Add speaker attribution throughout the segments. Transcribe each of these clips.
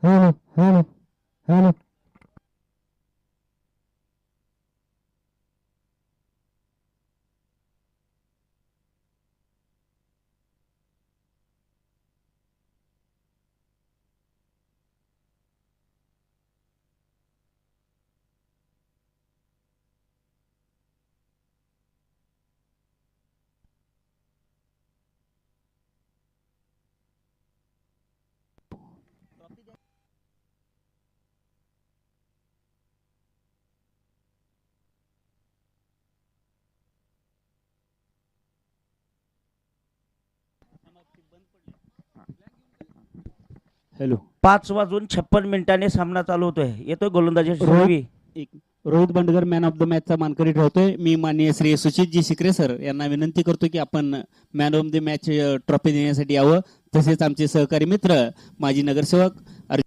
Speaker 1: Hello hello hello.
Speaker 2: Hello.
Speaker 3: 5:56 सामना चालू होतोय. येतोय गोलंदाजी
Speaker 2: Rohit
Speaker 3: Ravi.
Speaker 2: Rohit Bandgar man of the मॅचचा मानकरी ठरवतोय. मी माननीय श्री सुचितजी शिकरे सर यांना विनंती करतो की आपण man of the match trophy देण्यासाठी यावं. तसेच आमचे सहकारी मित्र माजी नगरसेवक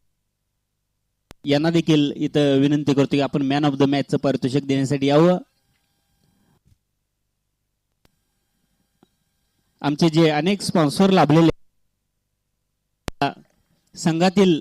Speaker 2: यांना देखील इथं विनंती करतो की आपण मॅन ऑफ द मॅचचं पारितोषिक देण्यासाठी यावं. आमचे जे अनेक स्पॉन्सर लाभलेले संघातील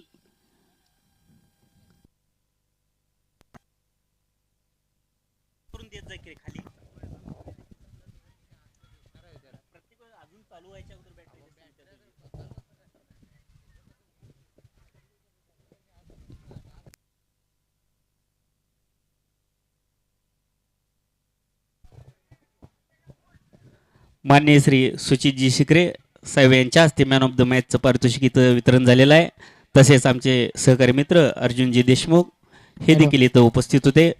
Speaker 2: माननीय श्री सुचितजी शिकरे साहेब यांच्या हस्ते मॅन ऑफ द मॅचचं पारितोषिक इथं वितरण झालेलं आहे. तसेच आमचे सहकारी मित्र अर्जुनजी देशमुख हे देखील इथं उपस्थित होते.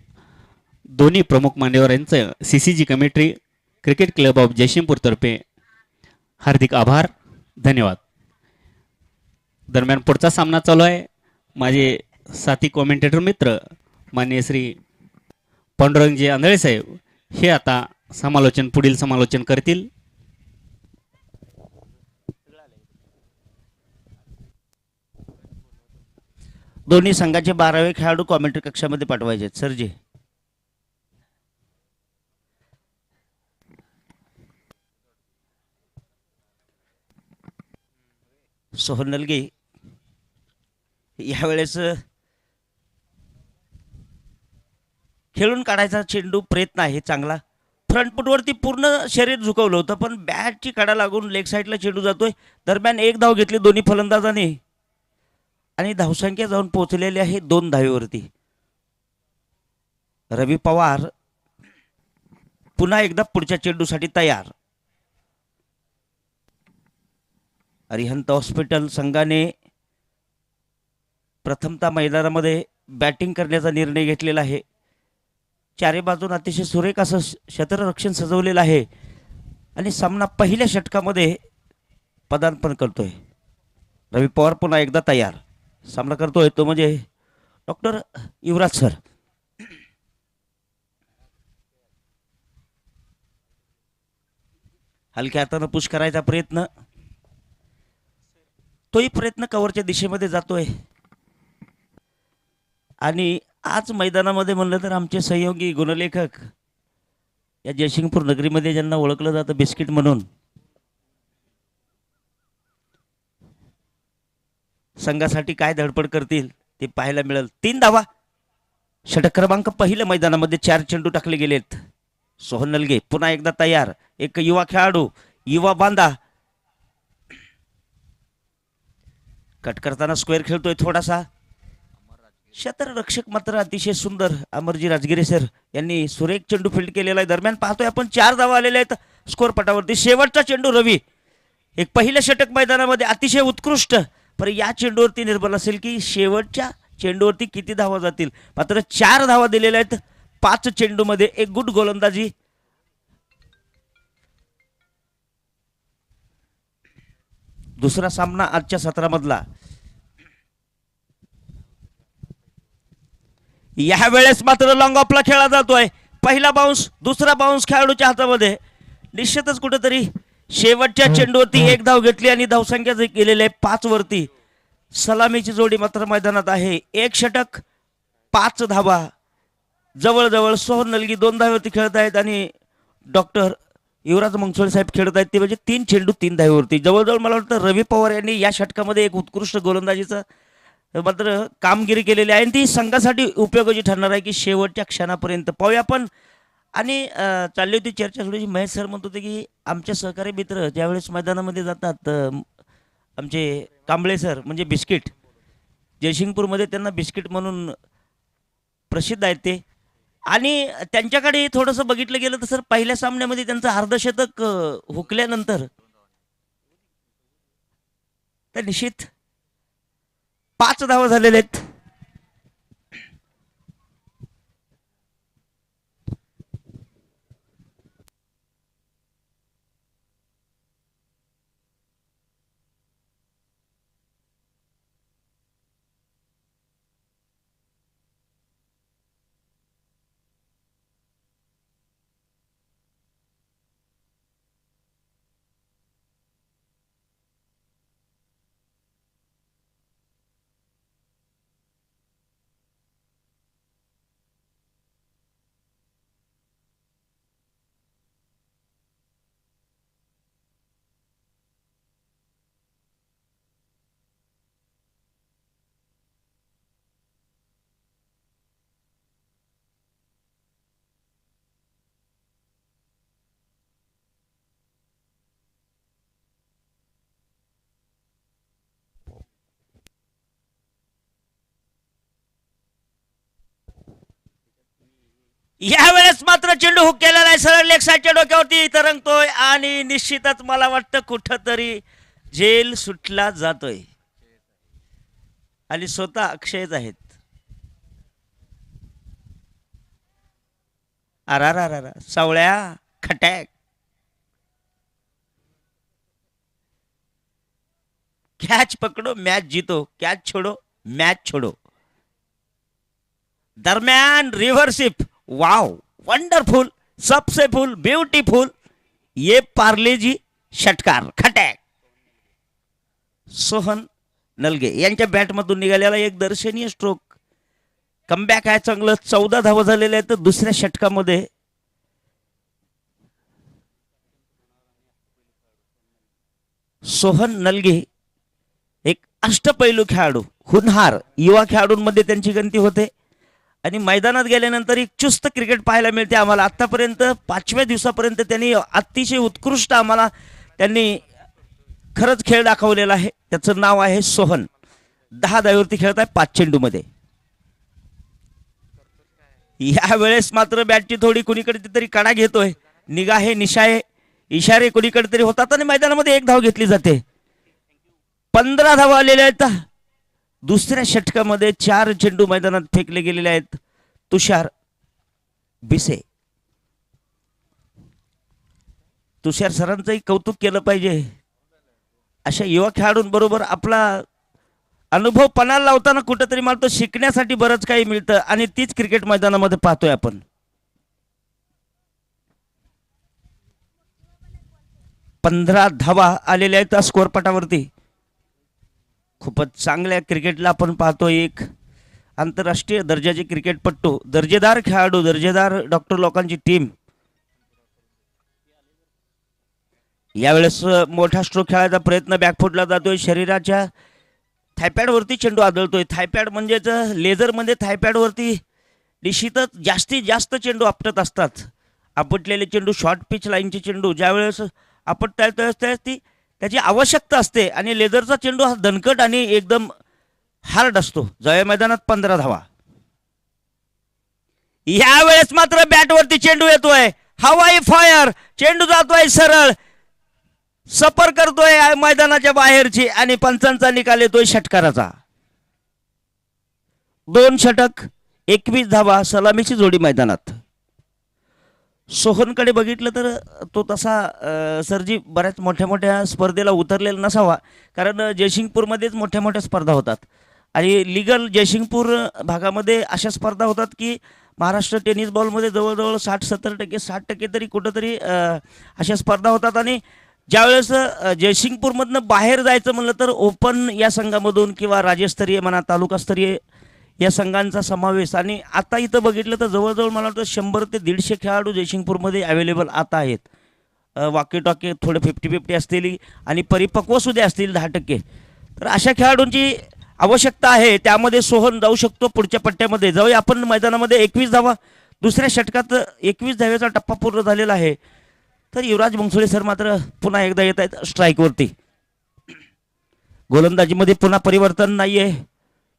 Speaker 2: दोन्ही प्रमुख मान्यवरांचं CCG committee cricket club of Jaysingpur तर्फे हार्दिक आभार, धन्यवाद. दरम्यान पुढचा सामना चालू आहे. माझे साथी कॉमेंटेटर मित्र माननीय श्री पांडुरंगजी आंधळे साहेब हे आता पुढील समालोचन करतील.
Speaker 3: दोन्ही संघाचे 12वे खेळाडू कॉमेंट्री कक्षामध्ये पाठवायचे आहेत सरजी. सोहन नलगे यावेळेस खेळून काढायचा चेंडू प्रयत्न आहे चांगला. फ्रंटफुटवरती पूर्ण शरीर झुकवलं होतं पण बॅटची कडा लागून लेग साईडला चेंडू जातोय. दरम्यान एक धाव घेतली दोन्ही फलंदाजांनी आणि धावसंख्या जाऊन पोहोचलेली आहे 2 धावेवरती. रवी पवार पुन्हा एकदा पुढच्या चेंडूसाठी तयार. अरिहंत हॉस्पिटल संघाने प्रथमतः मैदानामध्ये बॅटिंग करण्याचा निर्णय घेतलेला आहे. चारी बाजून अतिशय सुरेख असं क्षेत्ररक्षण सजवलेलं आहे आणि सामना पहिल्या षटकामध्ये पदार्पण करतोय. रवी पवार पुन्हा एकदा तयार. सामना करतोय तो म्हणजे डॉक्टर युवराज सर. हलक्या हातानं पुश करायचा प्रयत्न. तोही प्रयत्न कव्हरच्या दिशेमध्ये जातोय आणि आज मैदानामध्ये म्हणलं तर आमचे सहयोगी गुणलेखक या जयसिंगपूर नगरीमध्ये ज्यांना ओळखलं जातं बिस्किट म्हणून संघासाठी काय धडपड करतील ते पाहायला मिळेल. 3 धावा. षटक क्रमांक पहिल्या मैदानामध्ये 4 चेंडू टाकले गेलेत. सोहन नलगे पुन्हा एकदा तयार. एक युवा खेळाडू युवा बांधा कट करताना स्क्वेअर खेळतोय थोडासा. क्षेत्ररक्षक मात्र अतिशय सुंदर अमरजी राजगिरे सर यांनी सुरेख चेंडू फील्ड केलेला आहे. दरम्यान पाहतोय आपण 4 धावा आलेल्या आहेत स्कोअर पटावरती. शेवटचा चेंडू रवी एक पहिल्या षटक मैदानामध्ये अतिशय उत्कृष्ट पण या चेंडूवरती निर्भर असेल की शेवटच्या चेंडूवरती किती धावा जातील. मात्र 4 धावा दिलेल्या आहेत 5 चेंडूमध्ये. एक गुड गोलंदाजी. दुसरा सामना आजच्या सत्रामधला. या वेळेस मात्र लॉंग ऑफला खेळला जातोय. पहिला बाउन्स दुसरा बाउन्स खेळाडूच्या हातामध्ये. निश्चितच कुठेतरी शेवटच्या चेंडूवरती 1 धाव घेतली आणि धावसंख्या गेलेली आहे 5 वरती. सलामीची जोडी मात्र मैदानात आहे. 1 षटक 5 धावा. जवळजवळ सोहन नलगी 2 धावेवरती खेळत आहेत आणि डॉक्टर युवराज मंगसोळे साहेब खेळत आहेत ते म्हणजे 3 चेंडू 3 धावेवरती. जवळजवळ मला वाटतं रवी पवार यांनी या षटकामध्ये एक उत्कृष्ट गोलंदाजीचा मात्र कामगिरी केलेली आहे आणि ती संघासाठी उपयोगाची ठरणार आहे की शेवटच्या क्षणापर्यंत पाहूया आपण. आणि चालली होती चर्चा थोडीशी. महेश सर म्हणत होते की आमचे सहकारी मित्र ज्यावेळेस मैदानामध्ये जातात आमचे कांबळे सर म्हणजे बिस्किट, जयसिंगपूरमध्ये त्यांना बिस्किट म्हणून प्रसिद्ध आहेत ते. आणि त्यांच्याकडे थोडंसं बघितलं गेलं तर सर पहिल्या सामन्यामध्ये त्यांचं अर्धशतक हुकल्यानंतर तर निश्चित 5 धावा झालेले आहेत. यावेळेस मात्र चेंडू हुक केलेला आहे, सरळ लेग साईडच्या डोक्यावरती तरंगतोय आणि निश्चितच मला वाटतं कुठंतरी जेल सुटला जातोय आणि स्वतः अक्षयच आहेत. अरा सावळ्या खटॅक. कॅच पकडो मॅच जीतो, कॅच छोडो मॅच छोडो. दरम्यान रिव्हर्सिप. वाव, वंडरफुल, सबसे फुल, ब्यूटीफुल. ये पार्लेजी षटकार खटॅक. सोहन नलगे यांच्या बॅटमधून निघालेला एक दर्शनीय स्ट्रोक. कमबॅक आहे चांगलं. 14 धावा झालेल्या आहेत दुसऱ्या षटकामध्ये. सोहन नलगे एक अष्टपैलू खेळाडू, हुनहार युवा खेळाडूंमध्ये त्यांची गणती होते आणि मैदानात गेल्यानंतर एक चुस्त क्रिकेट पाहायला मिळते आम्हाला. आतापर्यंत 5व्या दिवसापर्यंत त्यांनी अतिशय उत्कृष्ट आम्हाला त्यांनी खरंच खेळ दाखवलेला आहे. त्याचं नाव आहे सोहन. 10 धावेवरती खेळत आहे 5 चेंडूमध्ये. यावेळेस मात्र बॅटची थोडी कुणीकडे तरी कडा घेतोय. निगा आहे, निशा आहे, इशारे कुणीकडे तरी होतात आणि मैदानामध्ये 1 धाव घेतली जाते. 15 धावा आलेल्या आहेत. दुसऱ्या षटकामध्ये 4 चेंडू मैदानात फेकले गेलेले आहेत. तुषार बिसे. तुषार सरांचंही कौतुक केलं पाहिजे. अशा युवा खेळाडूंबरोबर आपला अनुभव पणाला लावताना कुठेतरी मला तो शिकण्यासाठी बरंच काही मिळतं आणि तीच क्रिकेट मैदानामध्ये पाहतोय आपण. 15 धावा आलेल्या आहेत स्कोअर पटावरती. खूपच चांगल्या क्रिकेटला आपण पाहतो. एक आंतरराष्ट्रीय दर्जाचे क्रिकेटपट्टू, दर्जेदार खेळाडू, दर्जेदार डॉक्टर लोकांची टीम. यावेळेस मोठा स्ट्रोक खेळायचा प्रयत्न बॅकफुटला जातोय. शरीराच्या थायपॅडवरती चेंडू आदळतोय. थायपॅड म्हणजेच लेझरमध्ये थायपॅडवरती निश्चितच जास्तीत जास्त चेंडू आपटत असतात. आपटलेले चेंडू, शॉर्ट पिच लाईनचे चेंडू ज्यावेळेस आपटता त्यावेळेस ती त्याची आवश्यकता असते आणि लेझरचा चेंडू हा दणकट आणि एकदम हार्ड असतो. जया मैदानात 15 धावा. यावेळेस मात्र बॅटवरती चेंडू येतोय. हवाई फायर. चेंडू जातोय सरळ, सफर करतोय मैदानाच्या बाहेरची आणि पंचांचा निकाल येतोय षटकाराचा. 2 षटक 21 धावा, सलामीची जोडी मैदानात. सोहनकडे बघितलं तर तो तसा सरजी बऱ्याच मोठ्या मोठ्या स्पर्धेला उतरलेला नसावा, कारण जयसिंगपूरमध्येच मोठ्या मोठ्या स्पर्धा होतात आणि लिगल जयसिंगपूर भागामध्ये अशा स्पर्धा होतात की महाराष्ट्र टेनिस बॉलमध्ये जवळजवळ 60-70% 60% तरी कुठंतरी अशा स्पर्धा होतात. आणि ज्यावेळेस जयसिंगपूरमधनं बाहेर जायचं म्हणलं तर ओपन या संघामधून किंवा राज्यस्तरीय म्हणा, तालुकास्तरीय या संघांचा समावेश. आणि आता इथं बघितलं तर जवळजवळ मला वाटतं 100 ते 150 खेळाडू जयसिंगपूरमध्ये अवेलेबल आता आहेत. वाकी टॉके थोडे 50-50 असतील आणि परिपक्व सुद्धा असतील 10%. तर अशा खेळाडूंची आवश्यकता आहे त्यामध्ये सोहन जाऊ शकतो पुढच्या पट्ट्यामध्ये. जाऊया आपण मैदानामध्ये 21 धावा दुसऱ्या षटकात 21 धावेचा टप्पा पूर्ण झालेला आहे. तर युवराज मुंगसुळे सर मात्र पुन्हा एकदा येत आहेत स्ट्राईकवरती. गोलंदाजीमध्ये पुन्हा परिवर्तन नाहीये,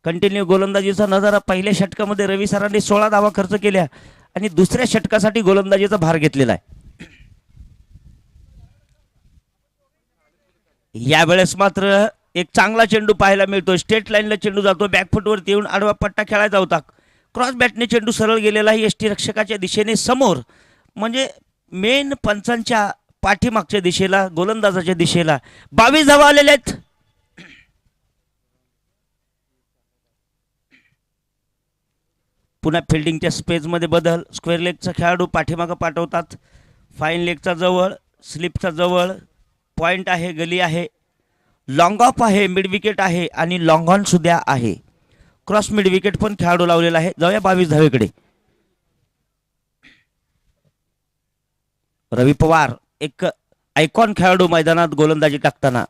Speaker 3: कंटिन्यू गोलंदाजीचा नजारा. पहिल्या षटकामध्ये रवी सरांनी 16 धावा खर्च केल्या आणि दुसऱ्या षटकासाठी गोलंदाजीचा भार घेतलेला आहे. यावेळेस मात्र एक चांगला चेंडू पाहायला मिळतो. स्टेट लाईनला चेंडू जातो, बॅकफुटवरती येऊन आडवा पट्टा खेळायचा होता. क्रॉस बॅटने चेंडू सरळ गेलेला आहे यष्टी रक्षकाच्या दिशेने समोर, म्हणजे मेन पंचांच्या पाठीमागच्या दिशेला, गोलंदाजाच्या दिशेला. 22 धावा आलेल्या आहेत. पुन्हा फिल्डिंगच्या स्पेसमध्ये बदल. स्क्वेअर लेगचा खेळाडू पाठीमागं पाठवतात, फाईन लेगचा जवळ, स्लिपचा जवळ. पॉइंट आहे, गली आहे, लॉंग ऑफ आहे, मिड विकेट आहे आणि लॉंग ऑन सुद्धा आहे. क्रॉस मिड विकेट पण खेळाडू लावलेला आहे. जाऊया 22 धावेकडे. रवी पवार एक आयकॉन खेळाडू मैदानात गोलंदाजी टाकताना.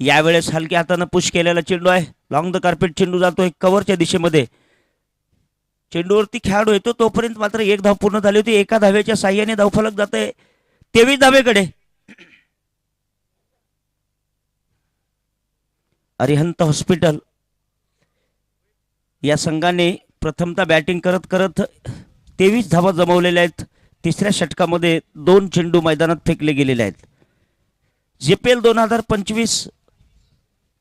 Speaker 3: यावेळेस हलक्या हातानं पुश केलेला चेंडू आहे. लॉंग द कार्पेट चेंडू जातोय कव्हरच्या दिशेमध्ये. चेंडूवरती खेळाडू येतो तोपर्यंत मात्र एक धाव पूर्ण झाली होती. एका धावेच्या साह्याने धावफलक जाते 23 धावेकडे. अरिहंत हॉस्पिटल या संघाने प्रथमतः बॅटिंग करत करत 23 धावा जमवलेल्या आहेत. तिसऱ्या षटकामध्ये 2 चेंडू मैदानात फेकले गेलेले आहेत. JPL 2025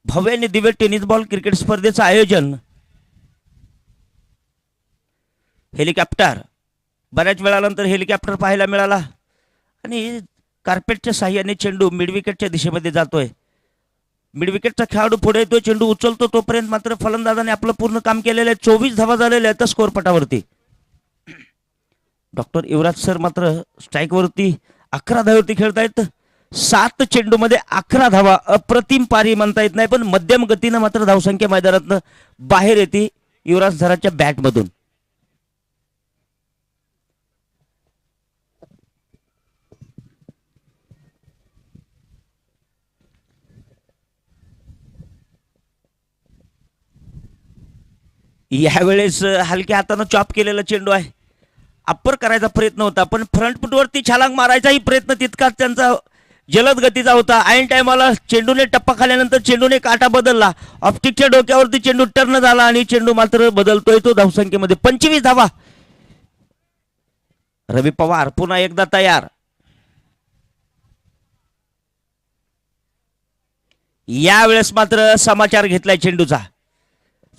Speaker 3: भव्य आणि दिव्य टेनिस बॉल क्रिकेट स्पर्धेचं आयोजन. हेलिकॉप्टर, बऱ्याच वेळानंतर हेलिकॉप्टर पाहायला मिळाला आणि कार्पेटच्या साह्याने चेंडू मिडविकेटच्या दिशेमध्ये जातोय. मिडविकेटचा खेळाडू पुढे येतो, चेंडू उचलतो तोपर्यंत मात्र फलंदाजाने आपलं पूर्ण काम केलेलं आहे. 24 धावा झालेल्या आहेत स्कोर पटावरती. डॉक्टर युवराज सर मात्र स्ट्राईकवरती 11 धावेवरती खेळतायत. 7 चेंडूमध्ये 11 धावा. अप्रतिम पारी म्हणता येत नाही, पण मध्यम गतीनं मात्र धावसंख्या मैदानातनं बाहेर येते युवराज सरांच्या बॅटमधून. यावेळेस हलक्या हातानं चॉप केलेला चेंडू आहे. अप्पर करायचा प्रयत्न होता, पण फ्रंट फुटवरती छलांग मारायचाही प्रयत्न तितकाच त्यांचा जलद गतीचा होता. ऐन टायमाला चेंडूने टप्पा खाल्यानंतर चेंडूने काटा बदलला. ऑप्टिकच्या डोक्यावरती चेंडू टर्न झाला आणि चेंडू मात्र बदलतोय तो धावसंख्येमध्ये. 25 धावा. रवी पवार पुन्हा एकदा तयार. यावेळेस मात्र समाचार घेतलाय चेंडूचा.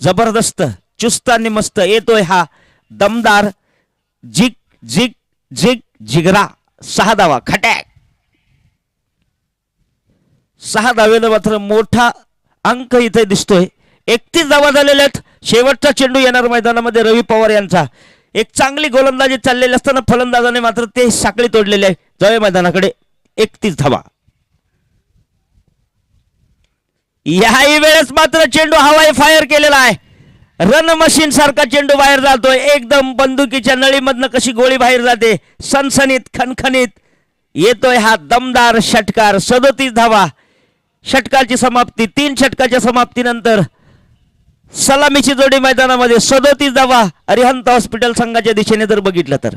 Speaker 3: जबरदस्त, चुस्त आणि मस्त येतोय हा दमदार झिक झिक झिक जिगरा. 6 धावा खटॅक. 6 धावेनं मात्र मोठा अंक इथे दिसतोय. 31 धावा झालेल्या आहेत. शेवटचा चेंडू येणार मैदानामध्ये रवी पवार यांचा. एक चांगली गोलंदाजी चाललेली असताना फलंदाजाने मात्र ते साखळी तोडलेली आहे. जाऊया मैदानाकडे. 31 धावा. याही वेळेस मात्र चेंडू हवाई फायर केलेला आहे. रन मशीन सारखा चेंडू बाहेर जातोय. एकदम बंदुकीच्या नळीमधनं कशी गोळी बाहेर जाते, सनसनीत खणखणीत येतोय हा दमदार षटकार. 37 धावा. षटकाची समाप्ती. 3 षटकाच्या समाप्तीनंतर सलामीची जोडी मैदानामध्ये. 37 धावा अरिहंत हॉस्पिटल संघाच्या दिशेने जर बघितलं तर.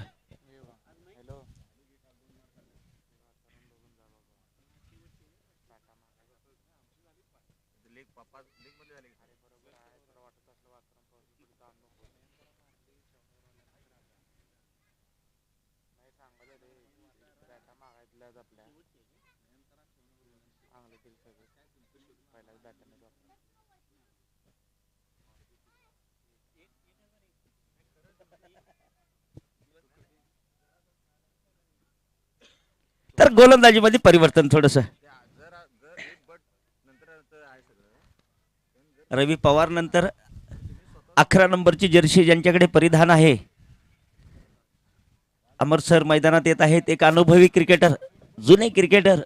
Speaker 3: तर गोलंदाजीमध्ये परिवर्तन थोडस. रवी पवार नंतर 11 नंबरची जर्सी ज्यांच्याकडे परिधान आहे, अमर सर मैदानात येत आहेत. एक अनुभवी क्रिकेटर, जुने क्रिकेटर.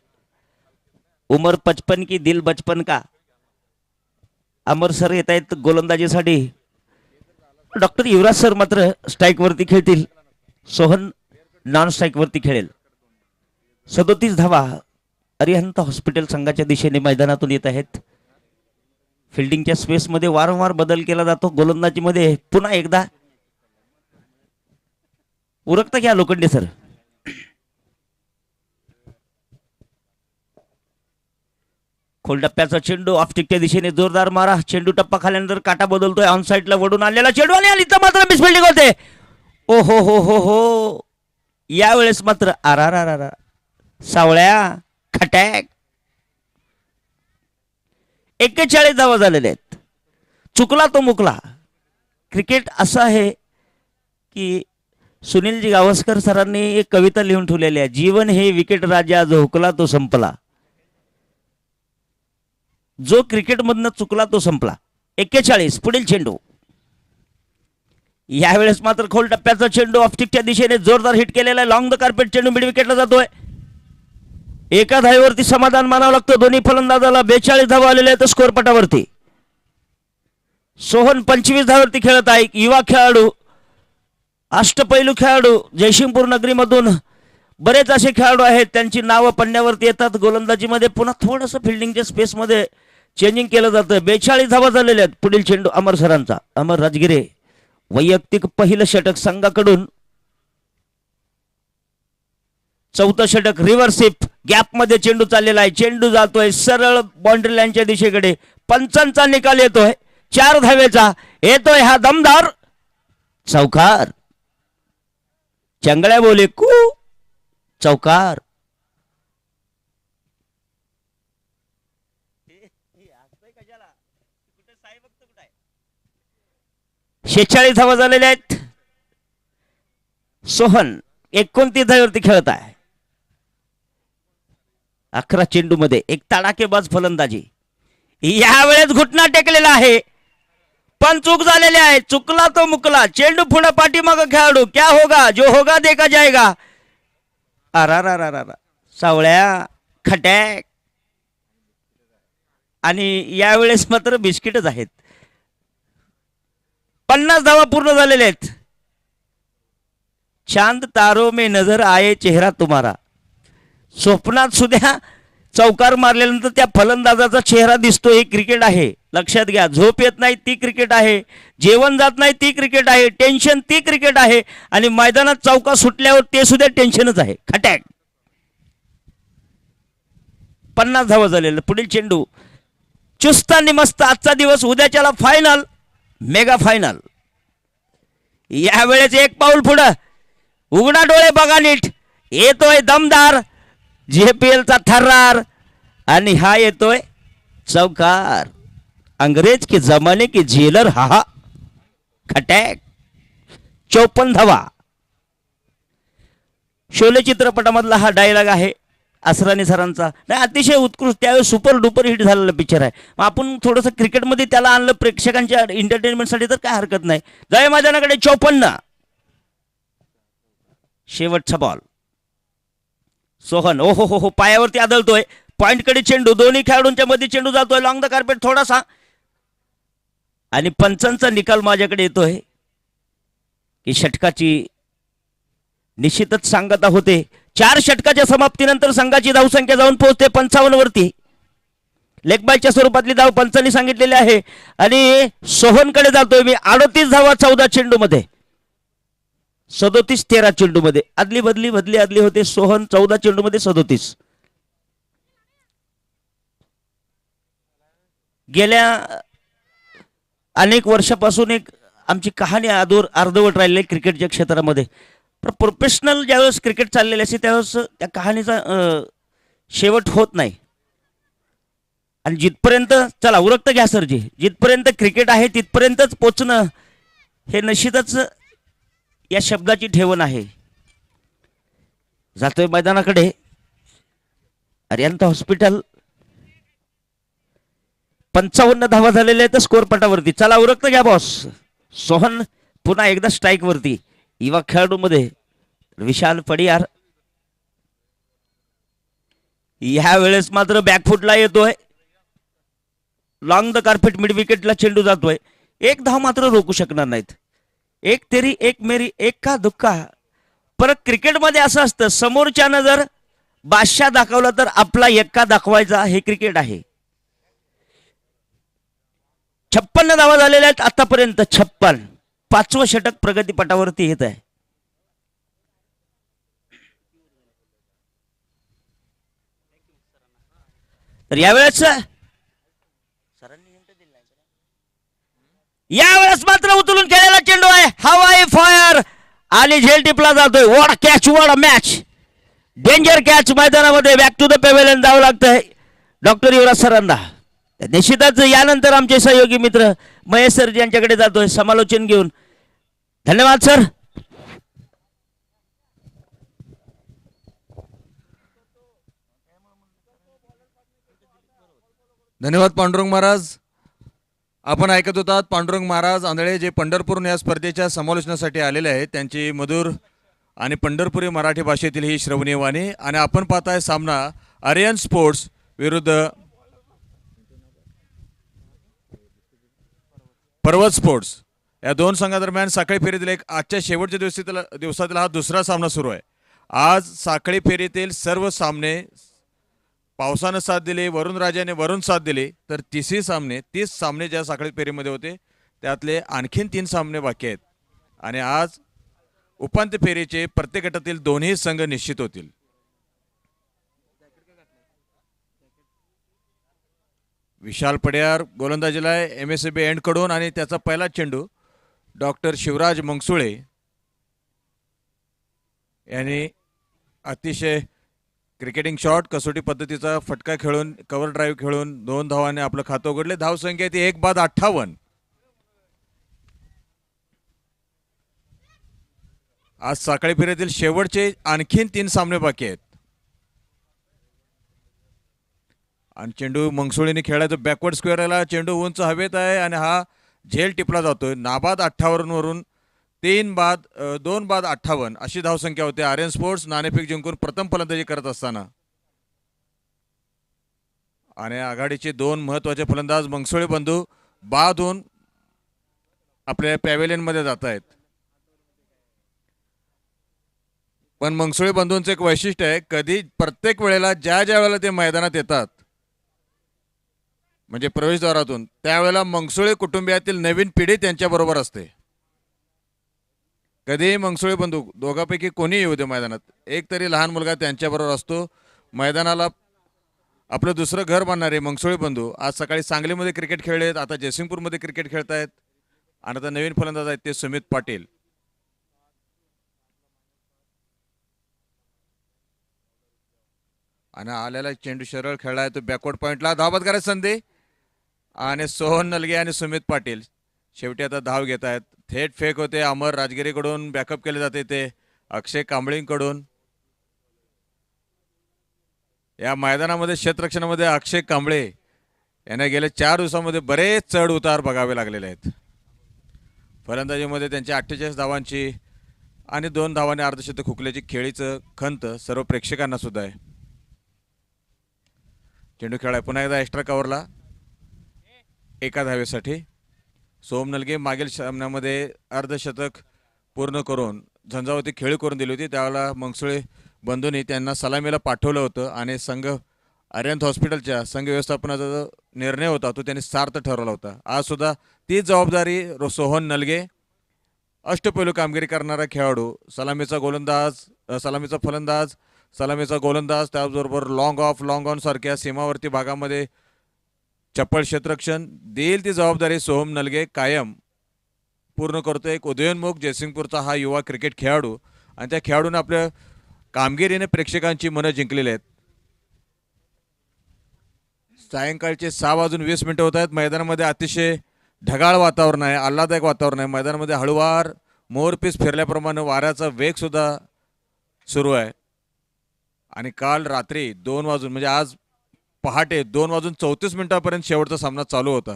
Speaker 3: उमर 55 की दिल बचपन का. अमर सर येत आहेत गोलंदाजीसाठी. डॉक्टर युवराज सर मात्र स्ट्राईक वरती खेळतील. सोहन नॉन स्ट्राईक वरती खेळेल. 37 धावा. अरिहंत हॉस्पिटल संघाच्या दिशेने मैदानातून येत आहेत. फिल्डिंगच्या स्पेसमध्ये वारंवार बदल केला जातो. गोलंदाजीमध्ये पुन्हा एकदा उरकता घ्या लोखंडे सर. खोलटप्प्याचा चेंडू ऑफस्टिकच्या दिशेने जोरदार मारा. चेंडू टप्पा खाल्यानंतर काटा बदलतोय. ऑन साईडला वडून आलेला चेंडू आणि इथं मात्र मिसफिल्डिंग होते. ओ हो यावेळेस मात्र आरा सावळ्या खटॅक. 41 धावा झालेल्या आहेत. चुकला तो मुकला. क्रिकेट असं आहे की सुनीलजी गावस्कर सरांनी एक कविता लिहून ठेवलेली आहे. जीवन हे विकेट राजा, जो हुकला तो संपला. जो क्रिकेटमधनं चुकला तो संपला. 41 पुढील चेंडू. यावेळेस मात्र खोल टप्प्याचा चेंडू ऑफस्टिकच्या दिशेने जोरदार हिट केलेला आहे. लॉंग द कार्पेट चेंडू मिड विकेटला जातोय. एका धावेवरती समाधान मानावं लागतं दोन्ही फलंदाजाला. 42 धावा आलेल्या आहेत स्कोअर पटावरती. सोहन 25 धावावरती खेळत आहे. युवा खेळाडू, अष्टपैलू खेळाडू, जयसिंगपूर नगरीमधून बरेच असे खेळाडू आहेत. त्यांची नावं पन्न्यावरती येतात. गोलंदाजीमध्ये पुन्हा थोडंसं फिल्डिंगच्या स्पेसमध्ये चेंजिंग केलं जातं. 42 धावा झालेल्या आहेत. पुढील चेंडू अमर सरांचा. अमर राजगिरे वैयक्तिक पहिलं षटक संघाकडून. चौथं षटक रिव्हर्सिप गॅप मध्ये चेंडू चाललेला आहे. चेंडू जातोय सरळ बाउंड्री लाईनच्या दिशेकडे. पंचांचा निकाल येतोय 4 धावेचा. येतोय हा दमदार चौकार. चंगळ्या बोले कू चौकार. शेहेचाळीस धावा झालेल्या आहेत. सोहन 29 धावेवरती खेळत आहे. 11 चेंडू मध्ये एक तडाखेबाज फलंदाजी. यावेळेस घुटना टेकलेला आहे पण चूक झालेली आहे. चुकला तो मुकला. चेंडू पुढे पाठीमाग खेळाडू. क्या होगा जो होगा देखा जाएगा. अरा सावळ्या खटॅक. आणि यावेळेस मात्र बिस्किटच आहेत. 50 धावा पूर्ण झालेल्या आहेत. चांद तारो में नजर आये चेहरा तुम्हारा. स्वप्नात सुद्धा चौकार मारल्यानंतर त्या फलंदाजाचा चेहरा दिसतो. हे क्रिकेट आहे, लक्षात घ्या. झोप येत नाही ती क्रिकेट आहे. जेवण जात नाही ती क्रिकेट आहे. टेन्शन ती क्रिकेट आहे. आणि मैदानात चौका सुटल्यावर ते सुद्धा टेन्शनच आहे. खटॅक. 50 धावा झालेलं. पुढील चेंडू चुस्त आणि मस्त. आजचा दिवस, उद्याच्याला फायनल, मेगा फायनल. यावेळेस एक पाऊल पुढं. उघडा डोळे बघा नीट. येतोय दमदार JPL चा थर्रार. आणि हा येतोय चौकार. अंग्रेज के जमाने के जेलर. हा खटॅक. 54 धावा. शोले चित्रपटामधला हा डायलॉग आहे असरानी सरांचा. नाही, अतिशय उत्कृष्ट. त्यावेळेस सुपर डुपर हिट झालेला पिक्चर आहे. मग आपण थोडंसं क्रिकेटमध्ये त्याला आणलं प्रेक्षकांच्या एंटरटेनमेंटसाठी तर काय हरकत नाही. जय मैदानाकडे 54. शेवटचा बॉल. सोहन हो पायावरती आदळतोय. पॉइंटकडे चेंडू. दोन्ही खेळाडूंच्या मध्ये चेंडू जातोय. लॉंग द कार्पेट थोडासा. आणि पंचांचा निकाल माझ्याकडे येतोय की षटकाची निश्चितच सांगता होते. 4 षटकाच्या समाप्तीनंतर संघाची धावसंख्या जाऊन पोहोचते 55 वरती. लेगबायच्या स्वरूपातली धाव पंचांनी सांगितलेली आहे. आणि सोहनकडे जातोय मी. 38 धावा 14 चेंडू मध्ये. 37 13 चेंडू मध्ये. आदली बदली होते. सोहन 14 चेंडू मध्ये 37. गेल्या अनेक वर्षापासून एक आमची कहाणी अर्धवट राहिली क्रिकेटच्या क्षेत्रामध्ये. प्रोफेशनल ज्यावेळेस क्रिकेट चाललेले असते त्यावेळेस त्या कहाणीचा शेवट होत नाही. आणि जिथपर्यंत, चला उरकतं घ्या सरजी, जिथपर्यंत क्रिकेट आहे तिथपर्यंतच पोचणं हे निश्चितच या शब्दाची ठेवण आहे. जातोय मैदानाकडे. अरिहंत हॉस्पिटल. 55 धावा झालेल्या आहेत स्कोअर पटावरती. चला उरकतं घ्या बॉस. सोहन पुन्हा एकदा स्ट्राईक वरती. युवा खेळाडू मध्ये विशाल पडियार. ह्या वेळेस मात्र बॅकफुटला येतोय. लॉंग द कार्पेट मिड विकेटला चेंडू जातोय. एक धाव मात्र रोखू शकणार नाहीत. एक तेरी एक मेरी एक का दुक्का. परत क्रिकेटमध्ये असं असतं, समोरच्यानं जर बादशाह दाखवला तर आपला एक्का दाखवायचा, हे क्रिकेट आहे. 56 धावा झालेल्या आहेत आतापर्यंत. 56. 5वं षटक प्रगतीपटावरती येत आहे. तर यावेळेस मात्र उचलून खेळलेला चेंडू आहे. हवाई फायर आणि झेल टिपला जातोय. What catch, what match. Danger catch. मैदानामध्ये बॅक टू द पेव्हिलियन जावं लागतंय डॉक्टर युवराज सरांना. निश्चितच यानंतर आमचे सहयोगी मित्र महेश सर यांच्याकडे जातोय समालोचन घेऊन. धन्यवाद सर.
Speaker 4: धन्यवाद पांडुरंग महाराज. आपण ऐकत होतात पांडुरंग महाराज आंधळे, जे पंढरपूर या स्पर्धेच्या समालोचनासाठी आलेले आहेत. त्यांची मधुर आणि पंढरपुरी मराठी भाषेतील ही श्रवणीय वाणी. आणि आपण पाहताय सामना आर्यन स्पोर्ट्स विरुद्ध पर्वत स्पोर्ट्स या दोन संघादरम्यान साखळी फेरीतील आजच्या शेवटच्या दिवसातील हा दुसरा सामना सुरू आहे. आज साखळी फेरीतील सर्व सामने पावसानं साथ दिली, वरुण राजाने वरुण साथ दिली, तर 30 सामने ज्या साखळी फेरीमध्ये होते त्यातले आणखीन 3 सामने बाकी आहेत. आणि आज उपांत्य फेरीचे प्रत्येक गटातील दोन्ही संघ निश्चित होतील. विशाल पड्यार गोलंदाजीला आहे MSAB एंड कडून. आणि त्याचा पहिला चेंडू डॉक्टर शिवराज मंगसुळे यांनी अतिशय क्रिकेटिंग शॉट, कसोटी पद्धतीचा फटका खेळून, कव्हर ड्राईव्ह खेळून 2 धावांनी आपलं खातं उघडले. धावसंख्या ती 1 बाद 58. आज साखळी फेरीतील शेवटचे आणखीन 3 सामने बाकी आहेत. आणि चेंडू मंगसुळीने खेळायचं बॅकवर्ड स्क्वेअरला. चेंडू उंच हवेत आहे आणि हा झेल टिपला जातोय. नाबाद 58 वरून 2 बाद 58 अशी धावसंख्या होते. आर्यन स्पोर्ट्स नाणेफेक जिंकून प्रथम फलंदाजी करत असताना. आणि आघाडीचे 2 महत्वाचे फलंदाज मंगसुळे बंधू बाद होऊन आपल्या पॅव्हेलियनमध्ये जात आहेत. पण मंगसुळे बंधूंचं एक वैशिष्ट्य आहे, कधी प्रत्येक वेळेला ज्या वेळेला ते मैदानात येतात म्हणजे प्रवेशद्वारातून, त्यावेळेला मंगसुळे कुटुंबियातील नवीन पिढी त्यांच्याबरोबर असते. कधीही मंगसुळे बंधू दोघांपैकी कोणी येऊ दे मैदानात, एक तरी लहान मुलगा त्यांच्याबरोबर असतो. मैदानाला आपलं दुसरं घर बांधणारे मंगसुळे बंधू आज सकाळी सांगलीमध्ये क्रिकेट खेळलेत, आता जयसिंगपूरमध्ये क्रिकेट खेळतायत. आणि आता नवीन फलंदाज आहेत ते सुमित पाटील. आणि आलेला चेंडू सरळ खेळलाय तो बॅकवर्ड पॉइंटला. धावबाद करायची संधी. आणि सोहन नलगे आणि सुमित पाटील शेवटी आता धाव घेत आहेत. थेट फेक होते अमर राजगिरीकडून, बॅकअप केले जाते ते अक्षय कांबळींकडून. या मैदानामध्ये क्षेत्ररक्षणामध्ये अक्षय कांबळे यांना गेल्या 4 दिवसामध्ये बरेच चढ उतार बघावे लागलेले आहेत. फलंदाजीमध्ये त्यांच्या 48 धावांची आणि 2 धावांनी अर्धशतक हुकल्याची खेळीचं खंत सर्व प्रेक्षकांना सुद्धा आहे. चेंडू खेळाय पुन्हा एकदा एक्स्ट्रा कव्हरला 1 धावेसाठी. सोम नलगे मागील सामन्यामध्ये अर्धशतक पूर्ण करून झंझावती खेळी करून दिली होती. त्यावेळेला मंगसुळे बंधूंनी त्यांना सलामीला पाठवलं होतं आणि संघ अरिहंत हॉस्पिटलच्या संघ व्यवस्थापनाचा जो निर्णय होता तो त्यांनी सार्थ ठरवला होता. आज सुद्धा तीच जबाबदारी सोहन नलगे, अष्टपैलू कामगिरी करणारा खेळाडू, सलामीचा फलंदाज, सलामीचा गोलंदाज, त्याचबरोबर लॉंग ऑफ लॉंग ऑन सारख्या सीमावर्ती भागामध्ये चप्पल क्षेत्ररक्षण देईल ती जबाबदारी सोहम नलगे कायम पूर्ण करतो. एक उदयोन्मुख जयसिंगपूरचा हा युवा क्रिकेट खेळाडू आणि त्या खेळाडूने आपल्या कामगिरीने प्रेक्षकांची मनं जिंकलेली आहेत. सायंकाळचे 6:20 होत आहेत. मैदानामध्ये अतिशय ढगाळ वातावरण आहे, आल्हाददायक वातावरण आहे. मैदानामध्ये हळूवार मोरपीस फिरल्याप्रमाणे वाऱ्याचा वेग सुद्धा सुरू आहे. आणि काल रात्री 2 वाजून म्हणजे आज पहाटे 2:34 शेवटचा सामना चालू होता.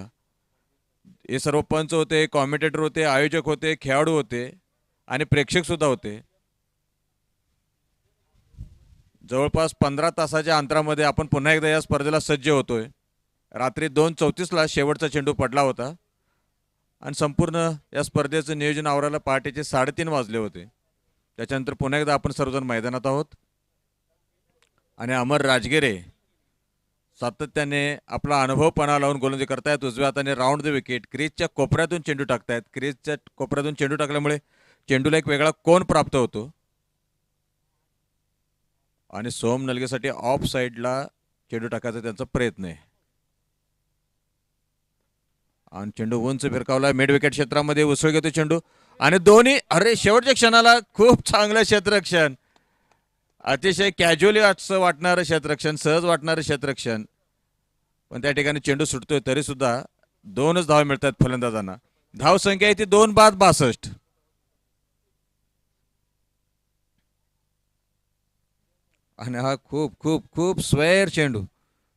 Speaker 4: हे सर्व पंच होते, कॉमेंटेटर होते, आयोजक होते, खेळाडू होते आणि प्रेक्षक सुद्धा होते. जवळपास 15 तासाच्या अंतरामध्ये आपण पुन्हा एकदा या स्पर्धेला सज्ज होतोय. रात्री 2:34 शेवटचा चेंडू पडला होता आणि संपूर्ण या स्पर्धेचं नियोजन आवरायला पहाटेचे 3:30 वाजले होते. त्याच्यानंतर पुन्हा एकदा आपण सर्वजण मैदानात आहोत. आणि अमर राजगिरे सातत्याने आपला अनुभवपणा लावून गोलंदाजी करतायत. उजव्या हाताने राऊंड द विकेट क्रीजच्या कोपऱ्यातून चेंडू टाकतायत. क्रीजच्या कोपऱ्यातून चेंडू टाकल्यामुळे चेंडूला एक वेगळा कोन प्राप्त होतो आणि सोहम नलगेसाठी ऑफ साईडला चेंडू टाकायचा त्यांचा प्रयत्न आहे. आणि चेंडू उंच फिरकावला मिड विकेट क्षेत्रामध्ये उसळ घेतो चेंडू आणि दोन्ही अरे शेवटच्या क्षणाला खूप चांगलं क्षेत्ररक्षण, अतिशय कॅज्युअली असं वाटणारं क्षेत्ररक्षण, सहज वाटणारं क्षेत्ररक्षण, पण त्या ठिकाणी चेंडू सुटतोय तरी सुद्धा 2च धावा मिळतात फलंदाजांना. धाव संख्या आहे ती 2 बाद 62. आणि हा खूप खूप खूप स्वैर चेंडू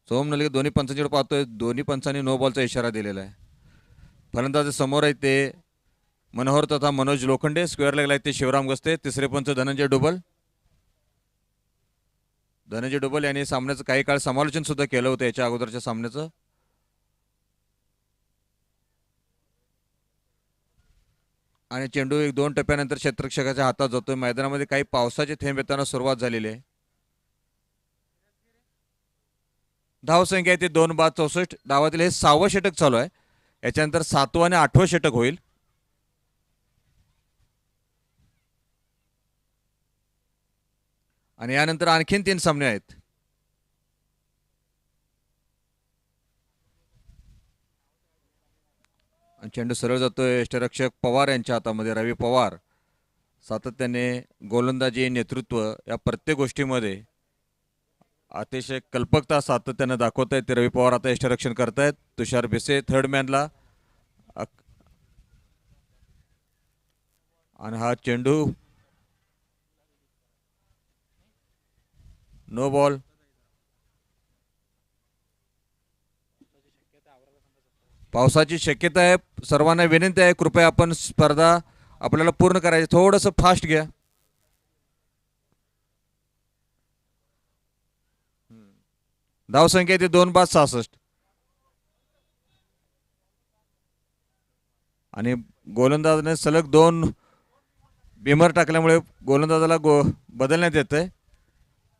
Speaker 4: सोहम नलगे दोन्ही पंचांकडे पाहतोय. दोन्ही पंचांनी नो बॉलचा इशारा दिलेला आहे. फलंदाज समोर आहेत ते मनोहर तथा मनोज लोखंडे. स्क्वेअर लेगला आहेत ते शिवराम गस्ते. तिसरे पंच धनंजय डुबल. धनंजय डुबल यांनी सामन्याचं काही काळ समालोचन सुद्धा केलं होतं याच्या अगोदरच्या सामन्याचं. आणि चेंडू 1-2 टप्प्यानंतर क्षेत्ररक्षकाच्या हातात जातोय. मैदानामध्ये काही पावसाचे थेंब येताना सुरुवात झालेली आहे. धाव संख्या आहे ती 2 बाद 64. डावातील हे 6वं षटक चालू आहे. याच्यानंतर 7वं आणि 8वं षटक होईल. आणि यानंतर आणखीन 3 सामने आहेत. चेंडू सरळ जातोय यष्टिरक्षक पवार यांच्या हातामध्ये. रवी पवार सातत्याने गोलंदाजी, नेतृत्व या प्रत्येक गोष्टीमध्ये अतिशय कल्पकता सातत्याने दाखवत आहेत. ते रवी पवार आता यष्टिरक्षण करतायत. तुषार भिसे थर्ड मॅनला. आणि हा चेंडू नो बॉल. पावसाची शक्यता आहे. सर्वांना विनंती आहे कृपया आपण स्पर्धा आपल्याला पूर्ण करायची. थोडंसं फास्ट घ्या. धाव संख्या ती 2 बाद 66. आणि गोलंदाजाने सलग 2 बिमर टाकल्यामुळे गोलंदाजाला बदलण्यात येत आहे.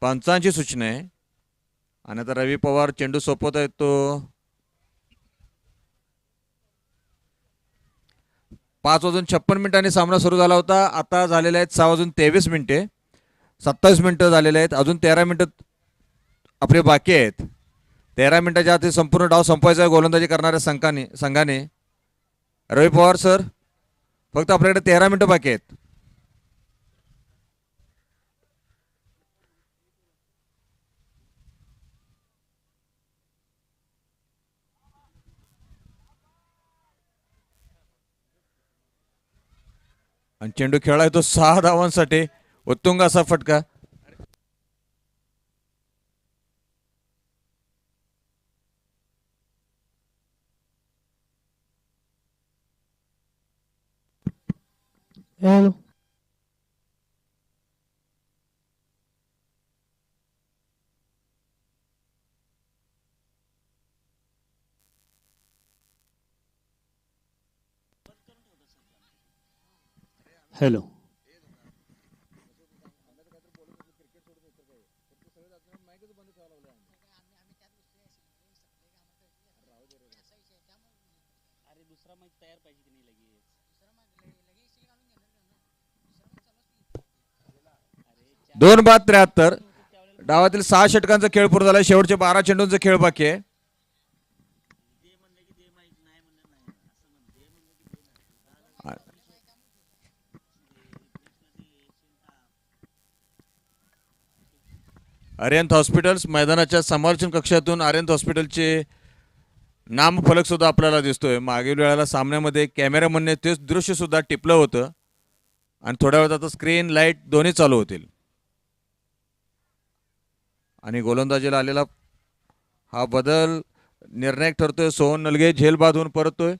Speaker 4: पंचांची सूचना आहे. आणि आता रवी पवार चेंडू सोपवत आहेत. तो 5:56 सामना सुरू झाला होता. आता झालेले आहेत 6:23. 27 मिनिटं झालेले आहेत. अजून 13 मिनिटं आपले बाकी आहेत. 13 मिनिटाच्या आत संपूर्ण डाव संपवायचा आहे गोलंदाजी करणाऱ्या संघाने. रवी पवार सर, फक्त आपल्याकडे 13 मिनिटं बाकी आहेत. आणि चेंडू खेळाय तो 6 धावांसाठी. उत्तुंग असा फटका.
Speaker 1: हॅलो.
Speaker 2: हॅलो.
Speaker 4: दोन बाद 73. डावातील 6 षटकांचा खेळ पूर्ण झाला. शेवटचे 12 चेंडूंचा खेळ बाकी आहे. आर्यंत हॉस्पिटल्स मैदानाच्या समालोचन कक्षातून आर्यंत हॉस्पिटलचे नामफलक सुद्धा आपल्याला दिसतोय. मागील वेळेला सामन्यामध्ये कॅमेरामनने तेच दृश्य सुद्धा टिपलं होतं. आणि थोड्या वेळात आता स्क्रीन लाईट दोन्ही चालू होतील. आणि गोलंदाजीला आलेला हा बदल निर्णायक ठरतोय. सोहन नलगे झेल बाद होऊन परततोय.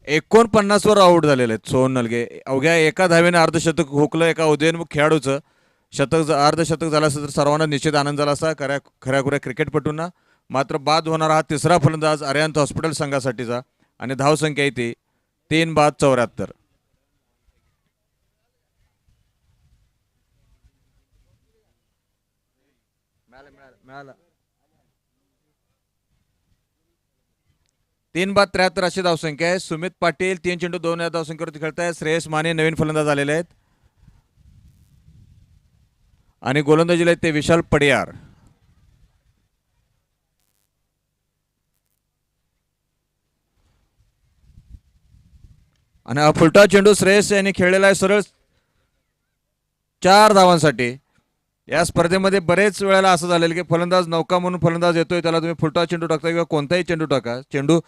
Speaker 4: 49 वर आऊट झालेले आहेत सोहन नलगे. अवघ्या एका धावेने अर्धशतक हुकलं एका उदयोन्मुख खेळाडूचं. शतक अर्धशतक झालं असतं तर सर्वांना निश्चित आनंद झाला असता खऱ्याखुऱ्या क्रिकेटपटूंना. मात्र बाद होणारा हा तिसरा फलंदाज आर्यंत हॉस्पिटल संघासाठीचा. आणि धावसंख्या येते 3 बाद 74. तीन बाद 73 अशी धावसंख्या आहे. सुमित पाटील 3 चेंडू 2 या धावसंख्येवरती खेळतायत. श्रेयस माने नवीन फलंदाज आलेले आहेत आणि गोलंदाजीला आहेत ते विशाल पडियार. आणि हा फुलटा चेंडू श्रेयस यांनी खेळलेला आहे सरळ 4 धावांसाठी. या स्पर्धेमध्ये बरेच वेळेला असं झालेलं की फलंदाज नौका म्हणून फलंदाज येतोय त्याला तुम्ही फुलटा चेंडू टाकता किंवा कोणताही चेंडू टाका. चेंडू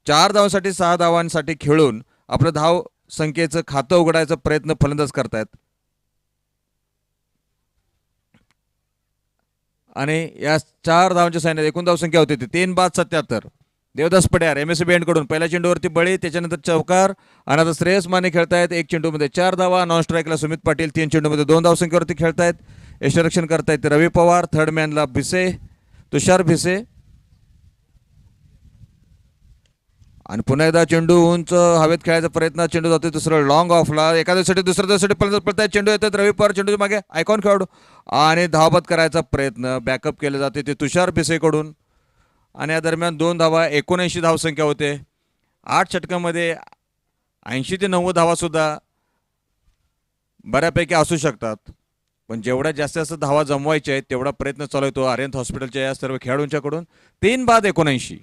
Speaker 4: 4 धावांसाठी 6 धावांसाठी खेळून आपलं धाव संख्येचं खातं उघडायचा प्रयत्न फलंदाज करतायत. आणि या 4 धावांच्या साह्याने एकूण धावसंख्या होती ती 3 बाद 77. देवदास पड्यार MSB कडून पहिल्या चेंडूवरती बळी, त्याच्यानंतर चौकार आणि आता श्रेयस माने खेळतायत. 1 चेंडूमध्ये 4 धावा. नॉन स्ट्राईकला सुमित पाटील 3 चेंडूमध्ये 2 धावसंख्येवरती खेळतायत. यष्टरक्षण करतायत रवी पवार. थर्ड मॅनला भिसे, तुषार भिसे. आणि पुन्हा एकदा चेंडू उंच हवेत खेळायचा प्रयत्न. चेंडू जातोय दुसरं लॉंग ऑफला. एका दिवसासाठी दुसऱ्या दिवसासाठी फलंदाज पडतायत. चेंडू येतात रवी पवार. चेंडूच्या मागे आयकॉन खेळाडू आणि धावबाद करायचा प्रयत्न. बॅकअप केले जाते ते तुषार भिसेकडून. आणि या दरम्यान 2 धावा. 79 धावसंख्या होते. 8 षटकामध्ये 80 ते 90 धावा सुद्धा बऱ्यापैकी असू शकतात. पण जेवढ्या जास्त धावा जमवायच्या आहेत तेवढा प्रयत्न चालू आहे तो आर्यंत हॉस्पिटलच्या या सर्व खेळाडूंच्याकडून. 3 बाद 79.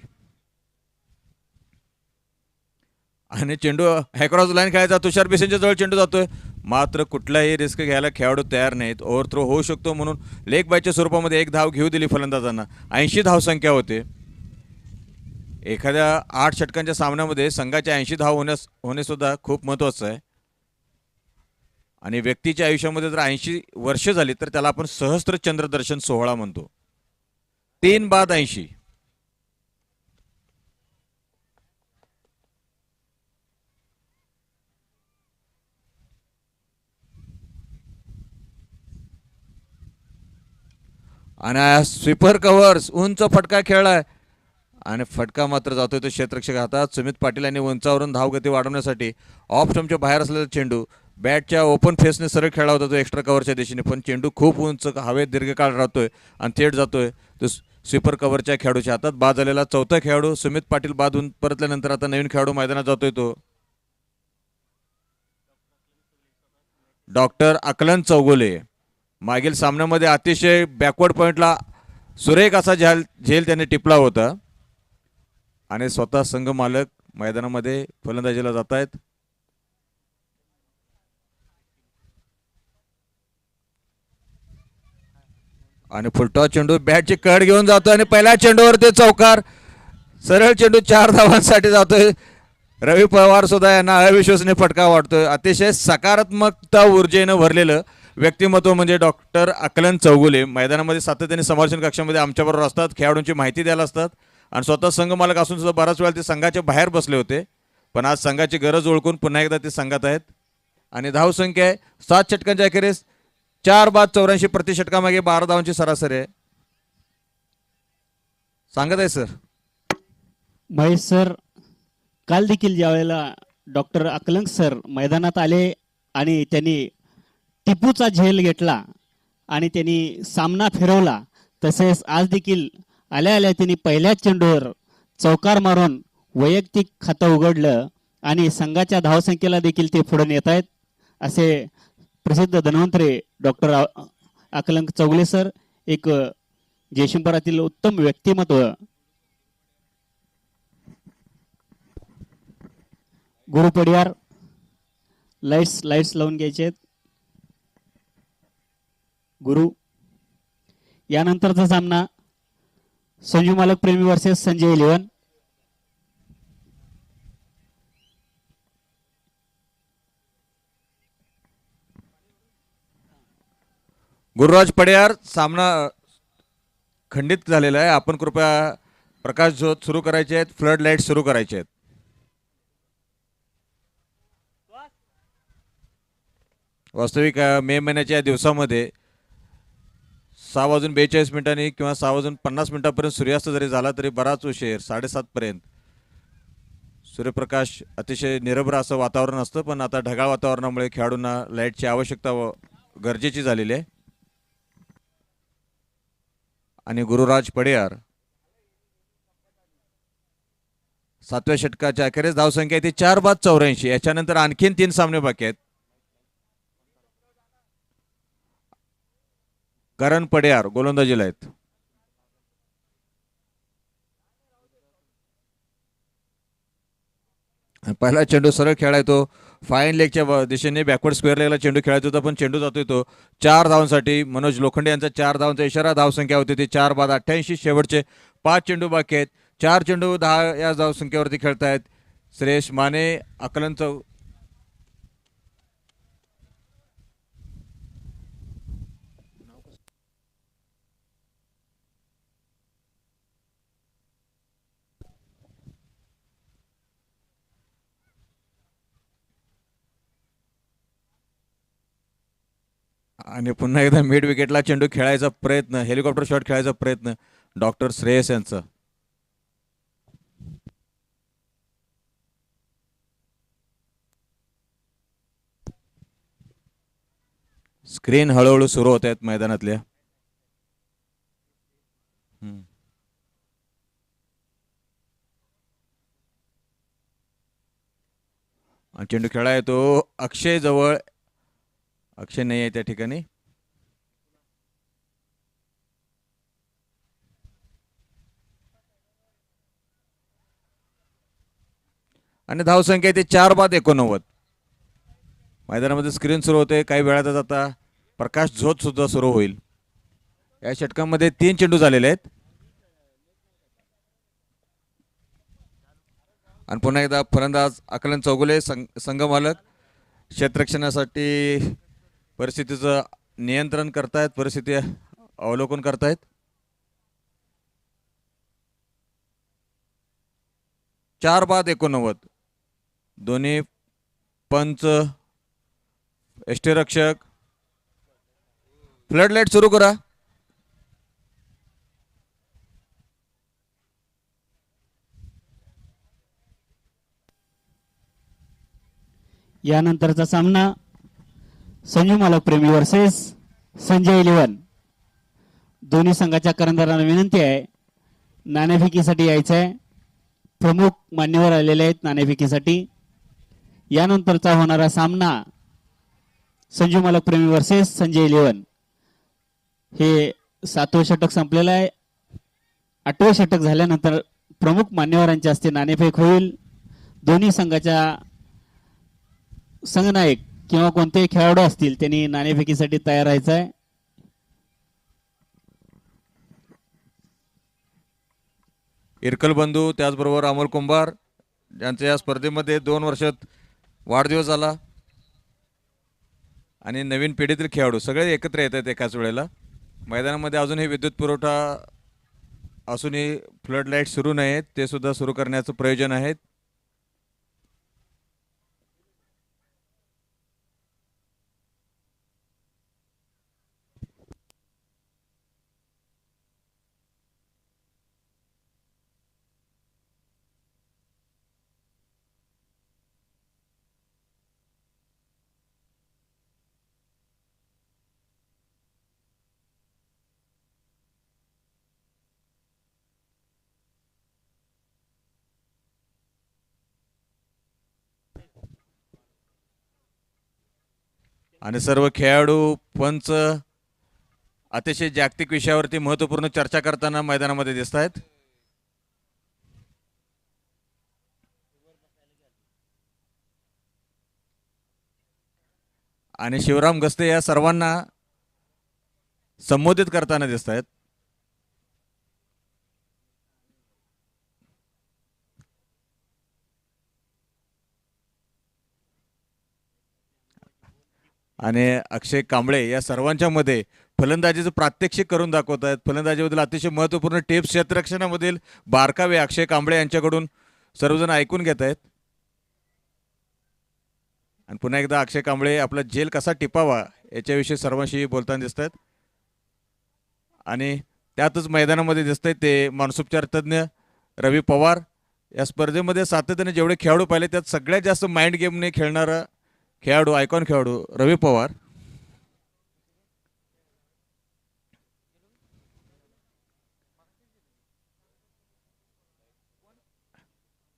Speaker 4: आणि चेंडू हॅक्रॉस लाईन खेळायचा. तुषार भिसेंच्या जवळ चेंडू जातोय मात्र कुठलाही रिस्क घ्यायला खेळाडू तयार नाहीत. ओव्हरथ्रो होऊ शकतो म्हणून लेग बायच्या स्वरूपामध्ये 1 धाव घेऊ दिली फलंदाजांना. 80 धावसंख्या होते. एखाद्या 8 षटकांच्या सामन्यामध्ये संघाच्या 80 धाव होणे सुद्धा खूप महत्त्वाचं आहे. आणि व्यक्तीच्या आयुष्यामध्ये जर 80 वर्ष झाली तर त्याला आपण सहस्त्र चंद्रदर्शन सोहळा म्हणतो. 3 बाद 80. आणि स्वीपर कव्हर्स उंच फटका खेळलाय आणि फटका मात्र जातोय तो क्षेत्ररक्षक हातात. सुमित पाटील यांनी उंचावरून धावगती वाढवण्यासाठी ऑफ स्टंपच्या बाहेर असलेला चेंडू बॅटच्या ओपन फेसने सरळ खेळला होता तो एक्स्ट्रा कव्हरच्या दिशेने. पण चेंडू खूप उंच हवेत दीर्घकाळ राहतोय आणि थेट जातोय तो स्वीपर कव्हरच्या खेळाडूच्या हातात. बाद झालेला चौथा खेळाडू सुमित पाटील बाद होऊन परतल्यानंतर आता नवीन खेळाडू मैदानात जातोय तो डॉक्टर अकलन चौगुले. मागील सामन्यामध्ये अतिशय बॅकवर्ड पॉइंटला सुरेख असा झेल त्याने टिपला होता. आणि स्वतः संघ मालक मैदानामध्ये फलंदाजीला जात आहेत. आणि फुलटॉस चेंडू बॅटची कड घेऊन जातोय आणि पहिल्या चेंडूवरती चौकार. सरळ चेंडू 4 धावांसाठी जातोय. रवी पवार सुद्धा यांना अविश्वसनीय फटका वाटतोय. अतिशय सकारात्मकता ऊर्जेनं भरलेलं व्यक्तिमत्व म्हणजे डॉक्टर अकलन चौगुले. मैदानामध्ये सातत्याने समालोचन कक्षामध्ये आमच्याबरोबर असतात. खेळाडूंची माहिती द्यायला असतात. आणि स्वतः संघ मालक असून सुद्धा बराच वेळा ते संघाच्या बाहेर बसले होते. पण आज संघाची गरज ओळखून पुन्हा एकदा ते संघात आहेत. आणि धावसंख्या आहे 7 षटकांच्या अखेरीस 4 बाद 84 प्रति षटकामागे 12 धावांची सरासरी आहे. सांगत आहे सर
Speaker 1: महेश सर, काल देखील ज्या वेळेला डॉक्टर अकलंग सर मैदानात आले आणि त्यांनी टिपूचा झेल घेतला आणि त्यांनी सामना फिरवला, तसेच आज देखील आल्या आल्या त्यांनी पहिल्याच चेंडूवर चौकार मारून वैयक्तिक खातं उघडलं आणि संघाच्या धावसंख्येला देखील ते पुढे येत आहेत. असे प्रसिद्ध धन्वंतरी डॉक्टर अकलंग चौगुले सर, एक जयशिंगपुरातील उत्तम व्यक्तिमत्व. गुरु पडियार, लाईट्स लावून घ्यायचे आहेत. गुरु. यानंतरचा सामना संजू मालक प्रेमी वर्सेस संजय इलेव्हन.
Speaker 4: गुरुराज पडियार. सामना खंडित झालेला आहे. आपण कृपया प्रकाश झोत सुरू करायचे आहेत. फ्लड लाईट सुरू करायचे आहेत. वास्तविक मे महिन्याच्या या दिवसामध्ये 6:42 किंवा 6:50 सूर्यास्त जरी झाला तरी बराच उशीर 7:30 पर्यंत सूर्यप्रकाश अतिशय निरभ्र असं वातावरण असतं. पण आता ढगाळ वातावरणामुळे खेळाडूंना लाईटची आवश्यकता गरजेची झालेली आहे. आणि गुरुराज पडियार. 7व्या षटकाच्या अखेरीस धावसंख्या आहे ती 4 बाद 84. याच्यानंतर आणखीन 3 सामने बाकी आहेत. करण पडियार गोलंदाजीला आहेत. पहिला चेंडू सरळ खेळाय तो फाईन लेगच्या दिशेने बॅकवर्ड स्क्वेअर लेगला चेंडू खेळायचा होता, पण चेंडू जातोय तो 4 धावांसाठी. मनोज लोखंडे यांचा 4 धावांचा इशारा. धावसंख्या होती ती 4 बाद 88. शेवटचे 5 चेंडू बाकी आहेत. 4 चेंडू 10 या धावसंख्येवरती खेळतायत श्रेयस माने आकलन आणि पुन्हा एकदा मिड विकेटला चेंडू खेळायचा प्रयत्न, हेलिकॉप्टर शॉट खेळायचा प्रयत्न डॉक्टर श्रेयस यांचा. स्क्रीन हळूहळू सुरू होत आहेत मैदानातल्या. चेंडू खेळा येतो अक्षय जवळ. अक्षय नाही आहे त्या ठिकाणी. आणि धावसंख्या ती 4 बाद 89. मैदानामध्ये स्क्रीन सुरू होते. काही वेळातच आता प्रकाश झोत सुद्धा सुरू होईल. या षटकामध्ये 3 चेंडू झालेले आहेत. आणि पुन्हा एकदा फलंदाज आकलन चौगुले संघमालक क्षेत्ररक्षणासाठी परिस्थितीचं नियंत्रण करतायत, परिस्थिती अवलोकन करतायत. चार बाद 89. दोन्ही पंच यष्टीरक्षक फ्लड लाईट सुरू करा.
Speaker 1: यानंतरचा सामना संजू मालक प्रेमी वर्सेस संजय इलेव्हन. दोन्ही संघाच्या करंदारांना विनंती आहे नाणेफेकीसाठी यायचं आहे. प्रमुख मान्यवर आलेले आहेत नाणेफेकीसाठी. यानंतरचा होणारा सामना संजू मालक प्रेमी वर्सेस संजय इलेव्हन. हे 7वं षटक संपलेलं आहे. 8वें षटक झाल्यानंतर प्रमुख मान्यवरांच्या हस्ते नाणेफेक होईल. दोन्ही संघाच्या संघनायक किंवा कोणतेही खेळाडू असतील त्यांनी नाणेफेकीसाठी तयार राहायचं आहे.
Speaker 4: इरकल बंधू त्याचबरोबर अमोल कुंभार ज्यांच्या या स्पर्धेमध्ये 2 वर्षात वाढदिवस झाला आणि नवीन पिढीतील खेळाडू सगळे एकत्र येत आहेत एकाच वेळेला. मैदानामध्ये अजूनही विद्युत पुरवठा असूनही फ्लड लाईट सुरू नाहीत, ते सुद्धा सुरू करण्याचं प्रयोजन आहे. आणि सर्व खेळाडू पंच अतिशय जागतिक विषयावरती महत्त्वपूर्ण चर्चा करताना मैदानामध्ये दिसत आहेत. आणि शिवराम गस्ते या सर्वांना संबोधित करताना दिसत आहेत. आणि अक्षय कांबळे या सर्वांच्या मध्ये फलंदाजीचं प्रात्यक्षिक करून दाखवत आहेत. फलंदाजीबद्दल अतिशय महत्त्वपूर्ण टिप्स क्षेत्ररक्षणामधील बारकावे अक्षय कांबळे यांच्याकडून सर्वजण ऐकून घेत आहेत. आणि पुन्हा एकदा अक्षय कांबळे आपला झेल कसा टिपावा याच्याविषयी सर्वांशी बोलताना दिसत आहेत. आणि त्यातच मैदानामध्ये दिसत आहेत ते मानसोपचार तज्ज्ञ रवी पवार. या स्पर्धेमध्ये सातत्याने जेवढे खेळाडू पाहिले त्यात सगळ्यात जास्त माइंड गेमने खेळणारा खेळाडू आयकॉन खेळाडू रवी पवार.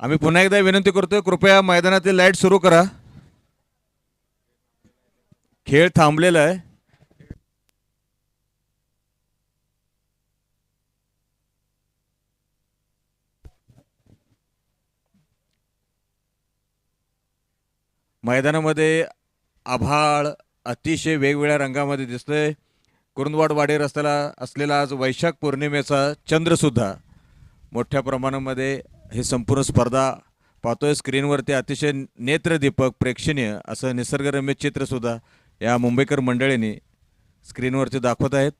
Speaker 4: आम्ही पुन्हा एकदा विनंती करतोय, कृपया मैदानातील लाईट सुरू करा. खेळ थांबलेला आहे. मैदानामध्ये आभाळ अतिशय वेगवेगळ्या रंगामध्ये दिसतोय. कुरुंदवाड वाडी रस्त्याला असलेला आज वैशाख पौर्णिमेचा चंद्र सुद्धा मोठ्या प्रमाणामध्ये ही संपूर्ण स्पर्धा पाहतोय. स्क्रीनवरती अतिशय नेत्रदीपक प्रेक्षणीय असं निसर्गरम्य चित्र सुद्धा या मुंबईकर मंडळींनी स्क्रीनवरती दाखवत आहेत.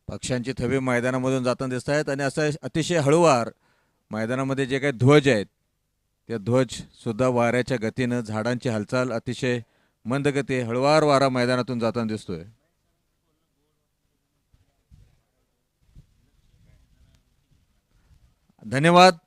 Speaker 4: पक्ष्यांची थवे मैदानामधून जाताना दिसत आहेत आणि असं अतिशय हळूवार मैदानामध्ये जे काही ध्वज आहेत त्या ध्वज सुद्धा वाऱ्याच्या गतीनं, झाडांची हालचाल अतिशय मंद गती, हळुवार वारा मैदानातून जाताना दिसतोय. धन्यवाद.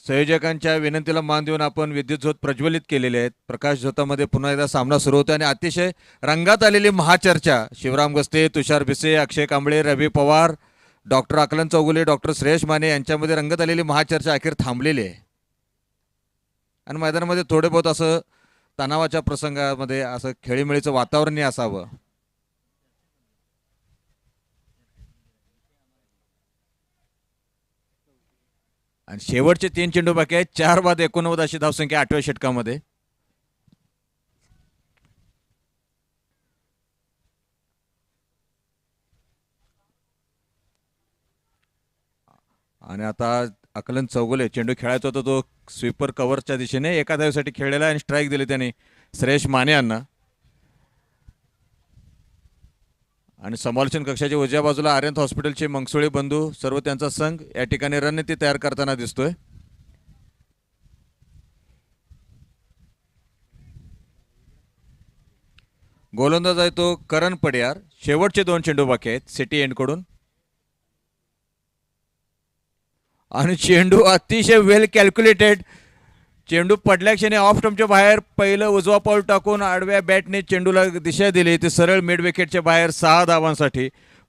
Speaker 4: संयोजकांच्या विनंतीला मान देऊन आपण विद्युत झोत प्रज्वलित केलेले आहेत. प्रकाश झोतामध्ये पुन्हा एकदा सामना सुरू होतो आणि अतिशय रंगात आलेली महाचर्चा शिवराम गस्ते, तुषार भिसे, अक्षय कांबळे, रवी पवार, डॉक्टर अकलन चौगुले, डॉक्टर श्रेयश माने यांच्यामध्ये रंगत आलेली महाचर्चा अखेर थांबलेली आहे आणि मैदानामध्ये थोडे बहुत असं तणावाच्या प्रसंगामध्ये असं खेळीमेळीचं वातावरणही असावं. आणि शेवटचे 3 चेंडू बाकी आहेत. 4 बाद 89 अशी धावसंख्या 8व्या षटकामध्ये. आणि आता अकलन चौगुले चेंडू खेळायचा होता तो स्वीपर कव्हरच्या दिशेने एका धावेसाठी खेळलेला आणि स्ट्राईक दिली त्याने श्रेयश माने यांना. आणि समालोचन कक्षाच्या उजव्या बाजूला आर्यंत हॉस्पिटलचे मंगसुळे बंधू सर्व त्यांचा संघ या ठिकाणी रणनीती तयार करताना दिसतोय. गोलंदाज आहे तो करण पडियार. शेवटचे 2 चेंडू बाकी आहेत सिटी एंड कडून आणि चेंडू अतिशय वेल कॅल्क्युलेटेड. चेंडू पडल्या क्षणी ऑफ स्टंपच्या बाहेर पहिलं उजवा पाऊल टाकून आडव्या बॅटने चेंडूला दिशा दिली. ते सरळ मिड विकेटच्या बाहेर 6 धावांसाठी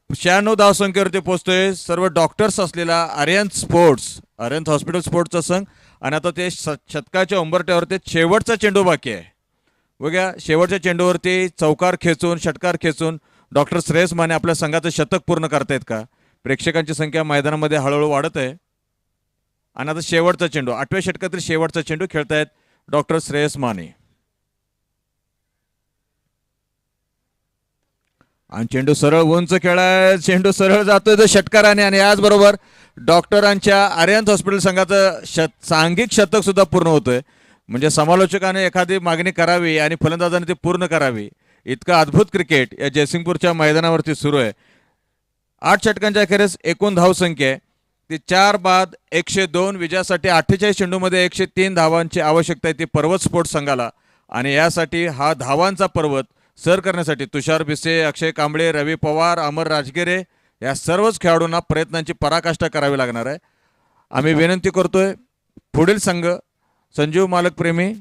Speaker 4: 96 धावसंख्येवरती पोहोचतोय. सर्व डॉक्टर्स असलेला आर्यंत हॉस्पिटल स्पोर्ट्सचा संघ आणि आता ते शतकाच्या उंबरट्यावरती शेवटचा चेंडू बाकी आहे. बघा शेवटच्या चेंडूवरती चौकार खेचून षटकार खेचून डॉक्टर श्रेयस माने आपल्या संघाचं शतक पूर्ण करतायत का? प्रेक्षकांची संख्या मैदानामध्ये हळूहळू वाढत आहे आणि आता शेवटचा चेंडू 8व्या षटकातील शेवटचा चेंडू खेळतायत डॉक्टर श्रेयस माने. आणि चेंडू सरळ उंच खेळाय, चेंडू सरळ जातोय तो षटकाराने आणि याचबरोबर डॉक्टरांच्या आर्यंत हॉस्पिटल संघाचं सांघिक शतक सुद्धा पूर्ण होतोय. म्हणजे समालोचकाने एखादी मागणी करावी आणि फलंदाजाने ती पूर्ण करावी इतकं अद्भुत क्रिकेट या जयसिंगपूरच्या मैदानावरती सुरू आहे. 8 षटकांच्या अखेरीस एकूण धावसंख्या आहे ती 4 बाद 102. विजयासाठी 48 चेंडूमध्ये 103 धावांची आवश्यकता आहे ती पर्वत स्पोर्ट्स संघाला आणि यासाठी हा धावांचा पर्वत सर करण्यासाठी तुषार भिसे, अक्षय कांबळे, रवी पवार, अमर राजगिरे या सर्वच खेळाडूंना प्रयत्नांची पराकाष्ठा करावी लागणार आहे. आम्ही विनंती करतोय पुढील संघ संजीव मालक प्रेमी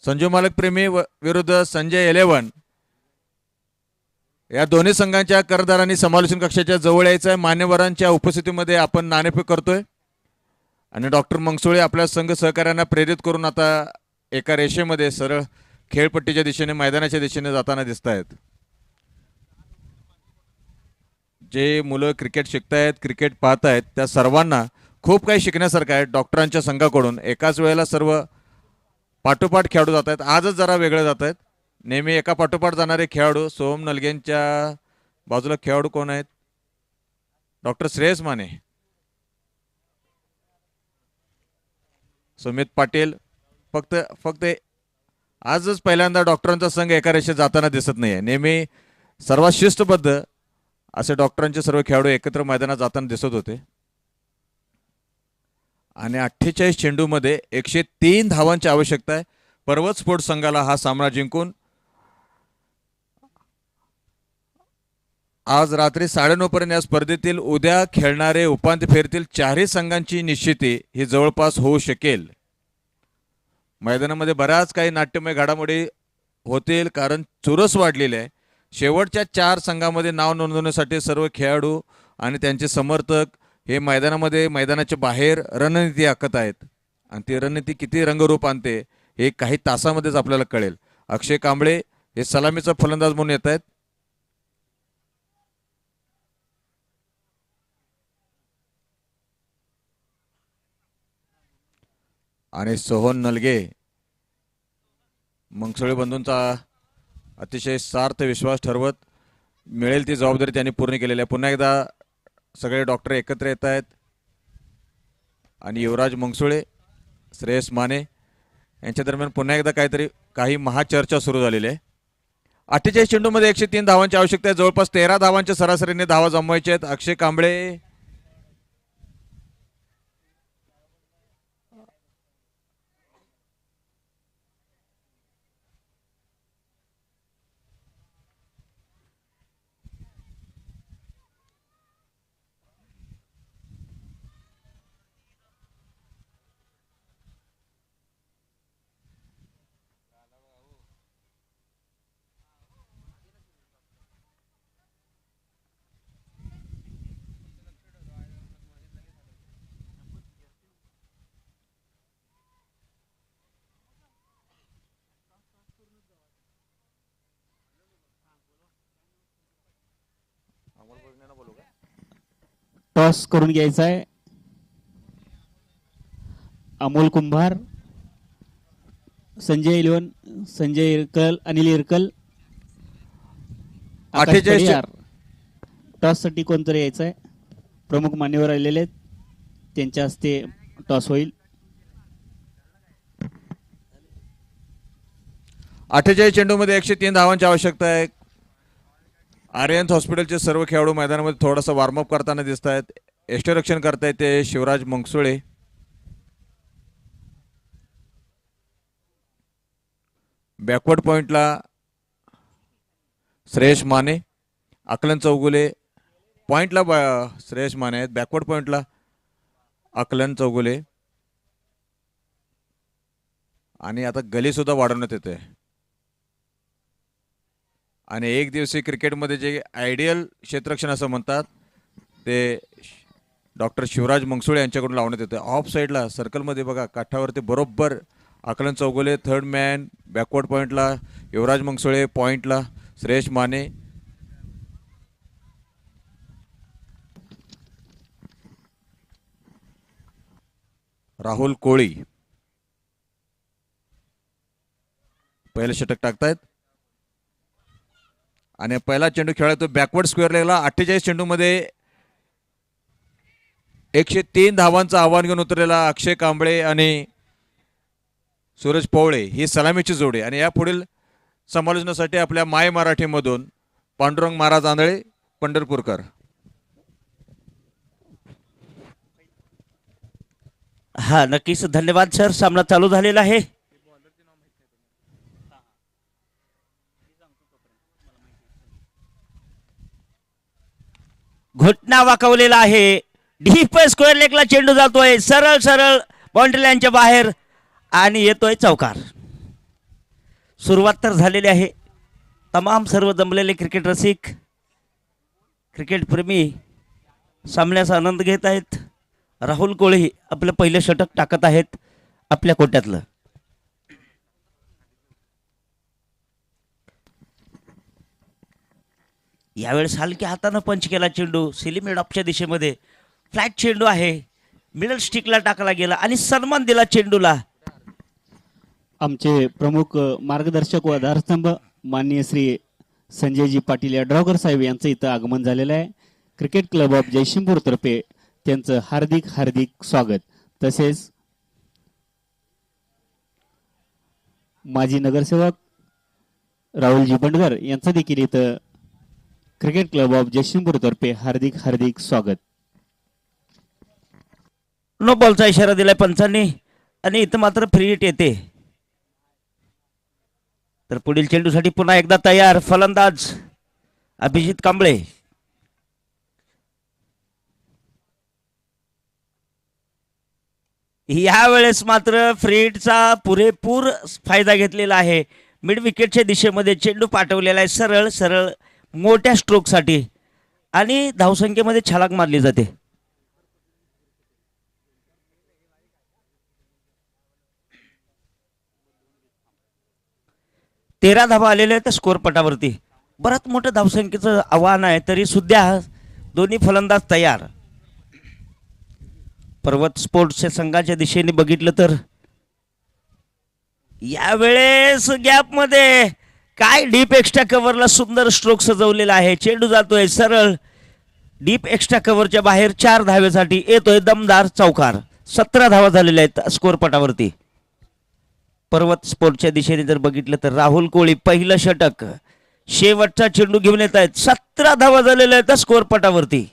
Speaker 4: संजीव मालक प्रेमी विरुद्ध संजय 11 या दोन्ही संघांच्या करदारांनी समालोचन कक्षाच्या जवळ यायचं आहे. मान्यवरांच्या उपस्थितीमध्ये आपण नाणेफेक करतोय आणि डॉक्टर मंगसुळे आपल्या संघ सहकार्यांना प्रेरित करून आता एका रेषेमध्ये सरळ खेळपट्टीच्या दिशेने मैदानाच्या दिशेने जाताना दिसत आहेत. जे मुलं क्रिकेट शिकतायत क्रिकेट पाहतायत त्या सर्वांना खूप काही शिकण्यासारखं आहे. डॉक्टरांच्या संघाकडून एकाच वेळेला सर्व पाठोपाठ खेळाडू जात आहेत. आजच जरा वेगळे जात आहेत. नेहमी एका पाठोपाठ जाणारे खेळाडू सोहम नलगेंच्या बाजूला खेळाडू कोण आहेत? डॉक्टर श्रेयस माने, सुमित पाटील. फक्त आजच पहिल्यांदा डॉक्टरांचा संघ एका रेषेत जाताना दिसत नाहीये. नेहमी सर्वात शिस्तबद्ध असे डॉक्टरांचे सर्व खेळाडू एकत्र मैदानात जाताना दिसत होते आणि 48 चेंडूमध्ये 103 धावांची आवश्यकता आहे पर्वत स्पोर्ट्स संघाला हा सामना जिंकून आज रात्री 9:30 पर्यंत या स्पर्धेतील उद्या खेळणारे उपांत्य फेरीतील चारही संघांची निश्चिती ही जवळपास होऊ शकेल. मैदानामध्ये बऱ्याच काही नाट्यमय घडामोडी होतील कारण चुरस वाढलेली आहे. शेवटच्या 4 संघामध्ये नाव नोंदवण्यासाठी सर्व खेळाडू आणि त्यांचे समर्थक हे मैदानाच्या बाहेर रणनीती आखत आहेत आणि ती रणनीती किती रंगरूप आणते हे काही तासामध्येच आपल्याला कळेल. अक्षय कांबळे हे सलामीचा फलंदाज म्हणून येत आहेत. आणि सोहन नलगे मंगसोळे बंधूंचा अतिशय सार्थ विश्वास ठरवत मिळेल ती जबाबदारी त्यांनी पूर्ण केलेली आहे. पुन्हा एकदा सगळे डॉक्टर एकत्र येत आहेत आणि युवराज मंगसोळे श्रेयस माने यांच्या दरम्यान पुन्हा एकदा काही महाचर्चा सुरू झालेली आहे. 48 चेंडूमध्ये 103 धावांची आवश्यकता आहे. जवळपास 13 धावांच्या सरासरीने धावा जमवायच्या आहेत. अक्षय कांबळे
Speaker 1: टॉस करून घ्यायचा आहे. अमोल कुंभार, संजय इलेवन, संजय इरकल, अनिल इरकल,
Speaker 4: 48
Speaker 1: टॉस साठी कोणतरी यायचं आहे. प्रमुख मान्यवर आलेले आहेत त्यांच्या हस्ते टॉस होईल.
Speaker 4: 48 चेंडूमध्ये 103 धावांची आवश्यकता आहे. आर्यन्स हॉस्पिटलचे सर्व खेळाडू मैदानामध्ये थोडासा वॉर्मअप करताना दिसत आहेत. यष्टीरक्षण करतायत ते शिवराज मंगसोळे. बॅकवर्ड पॉइंटला श्रेयस माने, अकलन चौगुले पॉइंटला श्रेयस माने आहेत. बॅकवर्ड पॉइंटला अकलन चौगुले आणि आता गली सुद्धा वाढवण्यात येते. आणि एक दिवसीय क्रिकेटमध्ये जे आयडियल क्षेत्ररक्षण असं म्हणतात ते डॉक्टर शिवराज मंगसोळे यांच्याकडून लावण्यात येतं. ऑफ साईडला सर्कलमध्ये बघा काठावरती बरोबर अकलन चौगुले थर्ड मॅन, बॅकवर्ड पॉइंटला युवराज मंगसोळे, पॉइंटला श्रेयस माने. राहुल कोळी पहिलं षटक टाकतायत आणि पहिला चेंडू खेळला तो बॅकवर्ड स्क्वेअर लेगला. 48 चेंडूमध्ये 103 धावांचं आव्हान घेऊन उतरलेला अक्षय कांबळे आणि सूरज पवळे ही सलामीची जोडी. आणि या पुढील समालोचनासाठी आपल्या माय मराठीमधून पांडुरंग महाराज आंधळे पंढरपूरकर.
Speaker 3: हा नक्कीच धन्यवाद सर. सामना चालू झालेला आहे. घोटना वाकवलेला आहे. डीप स्क्वेअर लेगला चेंडू जातोय सरळ सरळ बाउंड्री लाईनच्या बाहेर आणि येतोय चौकार. सुरुवात तर झालेली आहे. तमाम सर्व जमलेले क्रिकेट रसिक, क्रिकेट प्रेमी सामन्याचा आनंद घेत आहेत. राहुल कोळी आपलं पहिलं षटक टाकत आहेत आपल्या कोट्यातलं. यावेळेस हलक्या हातानं पंच केला चेंडू सिली मिड ऑफच्या दिशेमध्ये. फ्लॅट चेंडू आहे, मिडल स्टिकला टाकला गेला आणि सन्मान दिला चेंडूला.
Speaker 1: आमचे प्रमुख मार्गदर्शक व आधारस्तंभ माननीय श्री संजयजी पाटील यड्रावकर साहेब यांचं इथं आगमन झालेलं आहे. क्रिकेट क्लब ऑफ जयसिंगपूर तर्फे त्यांचं हार्दिक हार्दिक स्वागत. तसेच माजी नगरसेवक राहुलजी बंडगर यांचं देखील इथं क्रिकेट क्लब ऑफ जयसिंगपूर तर्फे हार्दिक हार्दिक स्वागत.
Speaker 3: नो बॉलचा इशारा दिलाय पंचांनी आणि इथं मात्र फ्री हिट येते. तर पुढील चेंडूसाठी पुन्हा एकदा तयार फलंदाज अभिजित कांबळे. यावेळेस मात्र फ्री हिटचा पुरेपूर फायदा घेतलेला आहे. मिड विकेटच्या दिशेमध्ये चेंडू पाठवलेला आहे सरळ सरळ मोठ्या स्ट्रोकसाठी आणि धावसंख्येमध्ये छलाक मारली जाते. तेरा धावा आलेल्या आहेत स्कोर पटावरती. बरंच मोठं धावसंख्येचं आव्हान आहे तरी सुद्धा दोन्ही फलंदाज तयार. पर्वत स्पोर्ट्सच्या संघाच्या दिशेने बघितलं तर यावेळेस गॅप मध्ये काय डीप एक्स्ट्रा कव्हरला सुंदर स्ट्रोक सजवलेला आहे. चेंडू जातोय सरळ डीप एक्स्ट्रा कव्हरच्या बाहेर 4 धावेसाठी येतोय दमदार चौकार. 17 धावा झालेल्या आहेत स्कोर पटावरती. पर्वत स्पोर्टच्या दिशेने जर बघितलं तर राहुल कोळी पहिलं षटक शेवटचा चेंडू घेऊन येत आहेत. 17 धावा झालेल्या आहेत स्कोर पटावरती.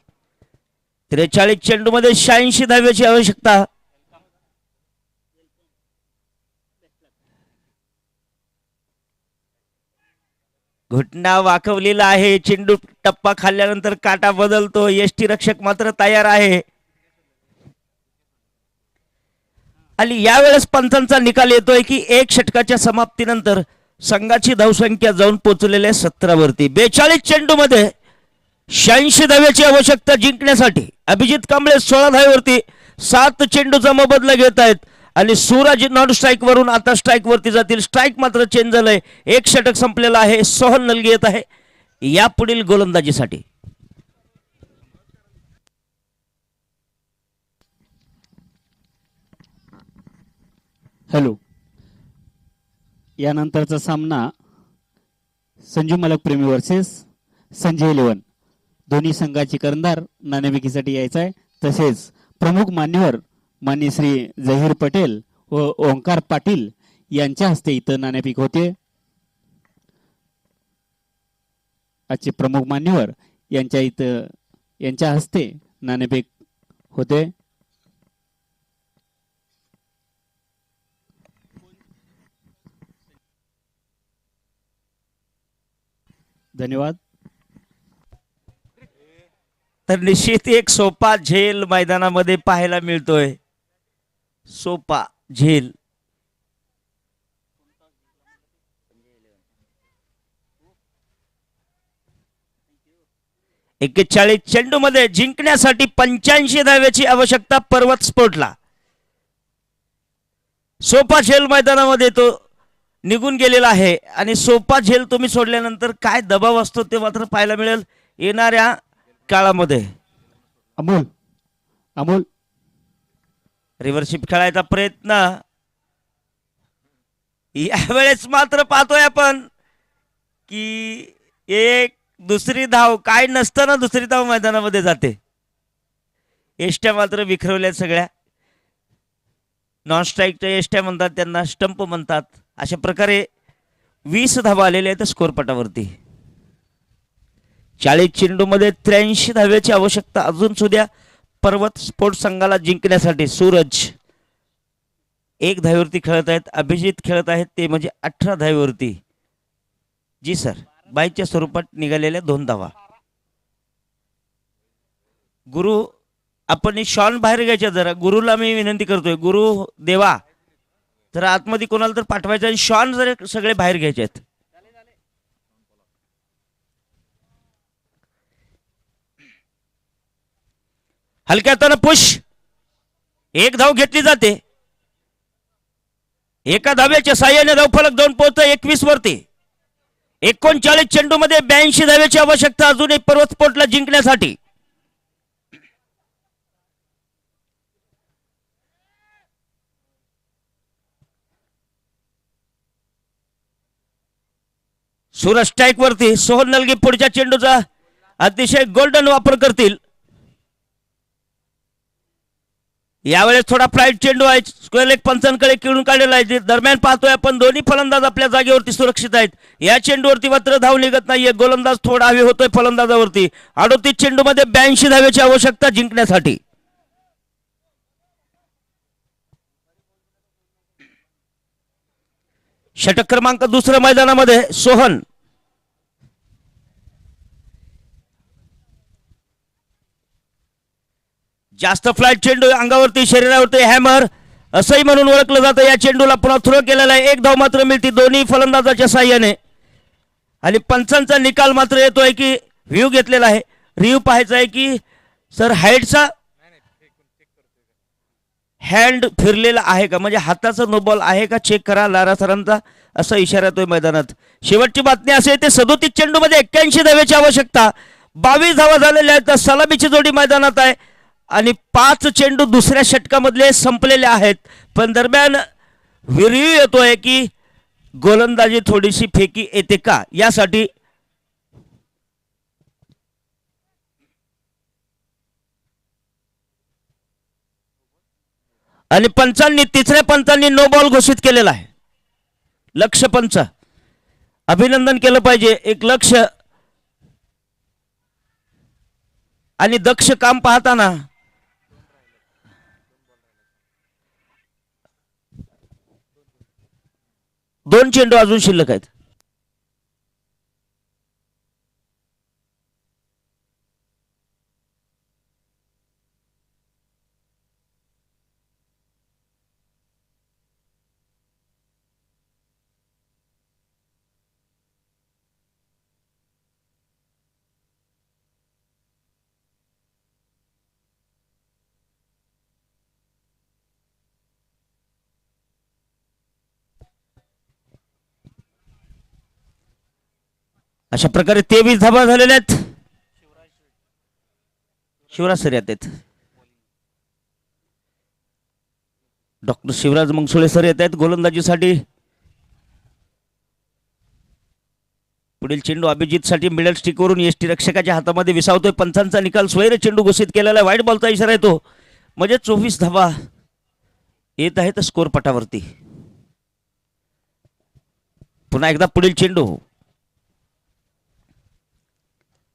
Speaker 3: 43 चेंडू मध्ये 86 धाव्याची आवश्यकता. घटना वाकवलेला आहे. चेंडू टप्पा खाल्ल्यानंतर काटा बदलतो. यष्टी रक्षक मात्र तयार आहे आणि यावेळेस पंचांचा निकाल येतोय की एक षटकाच्या समाप्तीनंतर संघाची धावसंख्या जाऊन पोहोचलेल्या 17 वरती. 42 चेंडू मध्ये 86 धाव्याची आवश्यकता जिंकण्यासाठी. अभिजित कांबळे 16 धावेवरती 7 चेंडूचा मोबदला घेत आहेत आणि सूरज नॉन स्ट्राईक वरून आता स्ट्राईक वरती जातील. स्ट्राईक मात्र चेंज झालंय. एक षटक संपलेला आहे. सोहन नलगी येत आहे या पुढील गोलंदाजीसाठी.
Speaker 1: हॅलो. यानंतरचा सामना संजू मलक प्रेमी वर्सेस संजय इलेव्हन. दोन्ही संघाचे कर्णधार नाणेफेकीसाठी यायचा आहे. तसेच प्रमुख मान्यवर मान्य श्री झहीर पटेल व ओंकार पाटील यांच्या हस्ते इथं नाणेफेक होते. आजचे प्रमुख मान्यवर यांच्या हस्ते नाणेफेक होते. धन्यवाद.
Speaker 3: तर निश्चित एक सोपा झेल मैदानामध्ये पाहायला मिळतोय. सोपा झेल. एक्केचाळीस चेंडू मध्ये जिंकण्यासाठी 85 धाव्याची आवश्यकता पर्वत स्पोर्टला. सोपा झेल मैदानामध्ये तो निघून गेलेला आहे आणि सोपा झेल तुम्ही सोडल्यानंतर काय दबाव असतो ते मात्र पाहायला मिळेल येणाऱ्या काळामध्ये.
Speaker 1: अमोल अमोल
Speaker 3: रिव्हर्शिप खेळायचा प्रयत्न. यावेळेस मात्र पाहतोय आपण की एक दुसरी धाव काय नसताना दुसरी धाव मैदानामध्ये जाते. एष्ट्या मात्र विखरवल्या सगळ्या. नॉन स्ट्राईकच्या एष्ट्या म्हणतात त्यांना स्टंप म्हणतात. अशा प्रकारे 20 धावा आलेल्या आहेत स्कोर पटावरती. 40 चेंडू मध्ये 83 धाव्याची आवश्यकता अजून सुद्धा पर्वत स्पोर्ट्स संघाला जिंकण्यासाठी. सूरज 1 धावेवरती खेळत आहेत. अभिजित खेळत आहेत ते म्हणजे 18 धावेवरती. जी सर. बाईच्या स्वरूपात निघालेल्या 2 धावा. गुरु आपण शॉन बाहेर घ्यायच्या जरा. गुरुला मी विनंती करतोय. गुरु देवा जर आतमध्ये कोणाला तर पाठवायचं आणि शॉन जर सगळे बाहेर घ्यायचे आहेत. हलक्या हाताने पुश. 1 धाव घेतली जाते. एका धाव्याच्या साह्याने धावफलक 2 पोहोचतो 21 वरती. 39 चेंडू मध्ये 82 धाव्याची आवश्यकता अजून एक पर्वत स्पोर्टला जिंकण्यासाठी. सूरज स्ट्राईक वरती. सोहन नलगी पुढच्या चेंडूचा अतिशय गोल्डन वापर करतील. यावेळेस थोडा फ्लाईट चेंडू आहे, स्क्वेअर लेग पंचांकडे खेळून काढलेला आहे. दरम्यान पाहतोय आपण दोन्ही फलंदाज आपल्या जागेवरती सुरक्षित आहेत. या चेंडूवरती मात्र धाव निघत नाहीये. गोलंदाज थोडा हवी होतोय फलंदाजावरती. 38 चेंडूमध्ये 82 धावेची आवश्यकता जिंकण्यासाठी. षटक क्रमांक दुसऱ्या मैदानामध्ये सोहन जास्त फ्लाईट चेंडू अंगावरती शरीरावरती हॅमर असंही म्हणून ओळखलं जातं. या चेंडूला पुन्हा थ्रो केलेला आहे. एक धाव मात्र मिळते दोन्ही फलंदाजाच्या साह्याने आणि पंचांचा निकाल मात्र येतोय की व्ह्यू घेतलेला आहे. रिव्ह्यू पाहायचा आहे की सर हाईटचा हँड फिरलेला आहे का, म्हणजे हाताचा नो बॉल आहे का चेक करा लारा सरांचा, असा इशारा येतोय मैदानात. शेवटची बातमी असे ते 37 चेंडूमध्ये 81 धावेची आवश्यकता. 22 धावा झालेल्या आहेत. सलामीची जोडी मैदानात आहे आणि 5 चेंडू दुसऱ्या षटकामधले संपलेले आहेत. पण दरम्यान रिव्ह्यू येतोय की गोलंदाजी थोडीशी फेकी येते का यासाठी आणि तिसऱ्या पंचांनी नो बॉल घोषित केलेला आहे. लक्ष पंच अभिनंदन केलं पाहिजे. एक लक्ष आणि दक्ष काम पाहताना दोन चेंडू अजून शिल्लक आहेत. अशा प्रकारे 23 धावा झालेल्या आहेत. शिवराज सर येत आहेत. डॉक्टर शिवराज मंगसुळे सर येत आहेत गोलंदाजीसाठी. पुढील चेंडू अभिजित साठी मिडल स्टिकवरून एसटी रक्षकाच्या हातामध्ये विसावतोय. पंचांचा निकाल स्वैर चेंडू घोषित केलेला आहे. वाईट बॉलचा इशारा येतो म्हणजे 24 धावा येत आहेत स्कोर पटावरती. पुन्हा एकदा पुढील चेंडू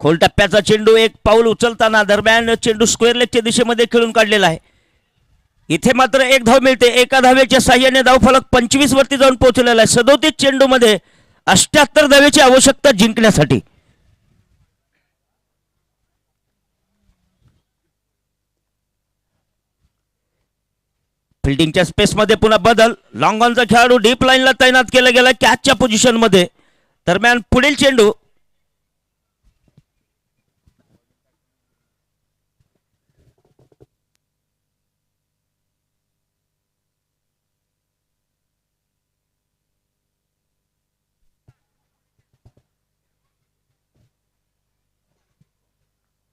Speaker 3: खोल टप्प्याचा चेंडू. एक पाऊल उचलताना दरम्यान चेंडू स्क्वेअर लेगच्या दिशेमध्ये खेळून काढलेला आहे. इथे मात्र एक धाव मिळते. एका धावेच्या साह्याने धावफलक 25 वरती जाऊन पोहोचलेला आहे. 37 चेंडू मध्ये 78 धावेची आवश्यकता जिंकण्यासाठी. फिल्डिंगच्या स्पेसमध्ये पुन्हा बदल. लॉंग ऑनचा खेळाडू डीप लाईनला तैनात केला गेला कॅचच्या पोझिशन मध्ये. दरम्यान पुढील चेंडू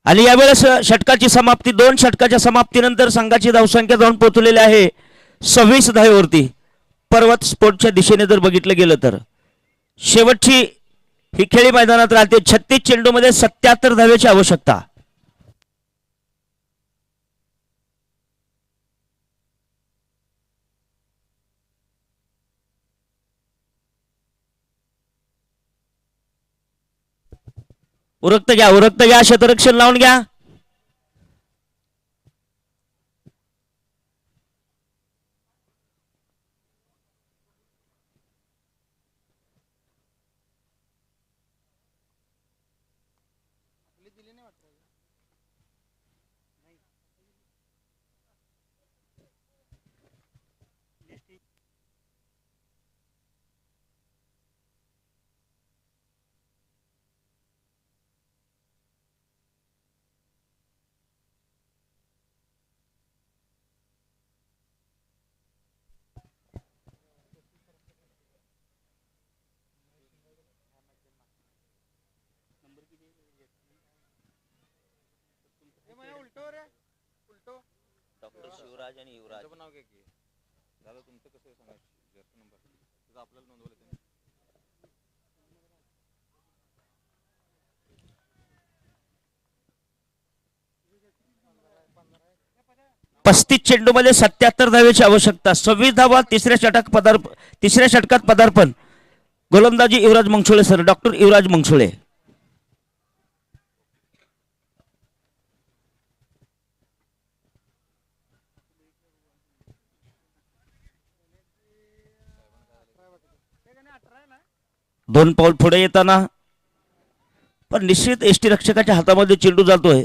Speaker 3: आणि यावेळेस षटकाची समाप्ती. 2 षटकाच्या समाप्तीनंतर संघाची धावसंख्या जाऊन पोहोचलेली आहे 26 धावेवरती. पर्वत स्पोर्टच्या दिशेने जर बघितलं गेलं तर शेवटची ही खेळी मैदानात राहते. 36 चेंडूमध्ये 77 धावेची आवश्यकता. उरकत घ्या क्षेत्ररक्षण लावून घ्या. डॉक्टर शिवराज आणि युवराज नाव घ्या की दादा. तुमचं कसं सांगा नंबर आपल्याला नोंदवलं त्यांनी. 35 चेंडूमध्ये 77 धावेची आवश्यकता. 26 धावा तिसऱ्या षटकात पदार्पण. गोलंदाजी युवराज मंगसुळे सर, डॉक्टर युवराज मंगसुळे. दोन पाऊल पुढे येताना पण निश्चित एसटी रक्षकाच्या हातामध्ये चेंडू जातोय.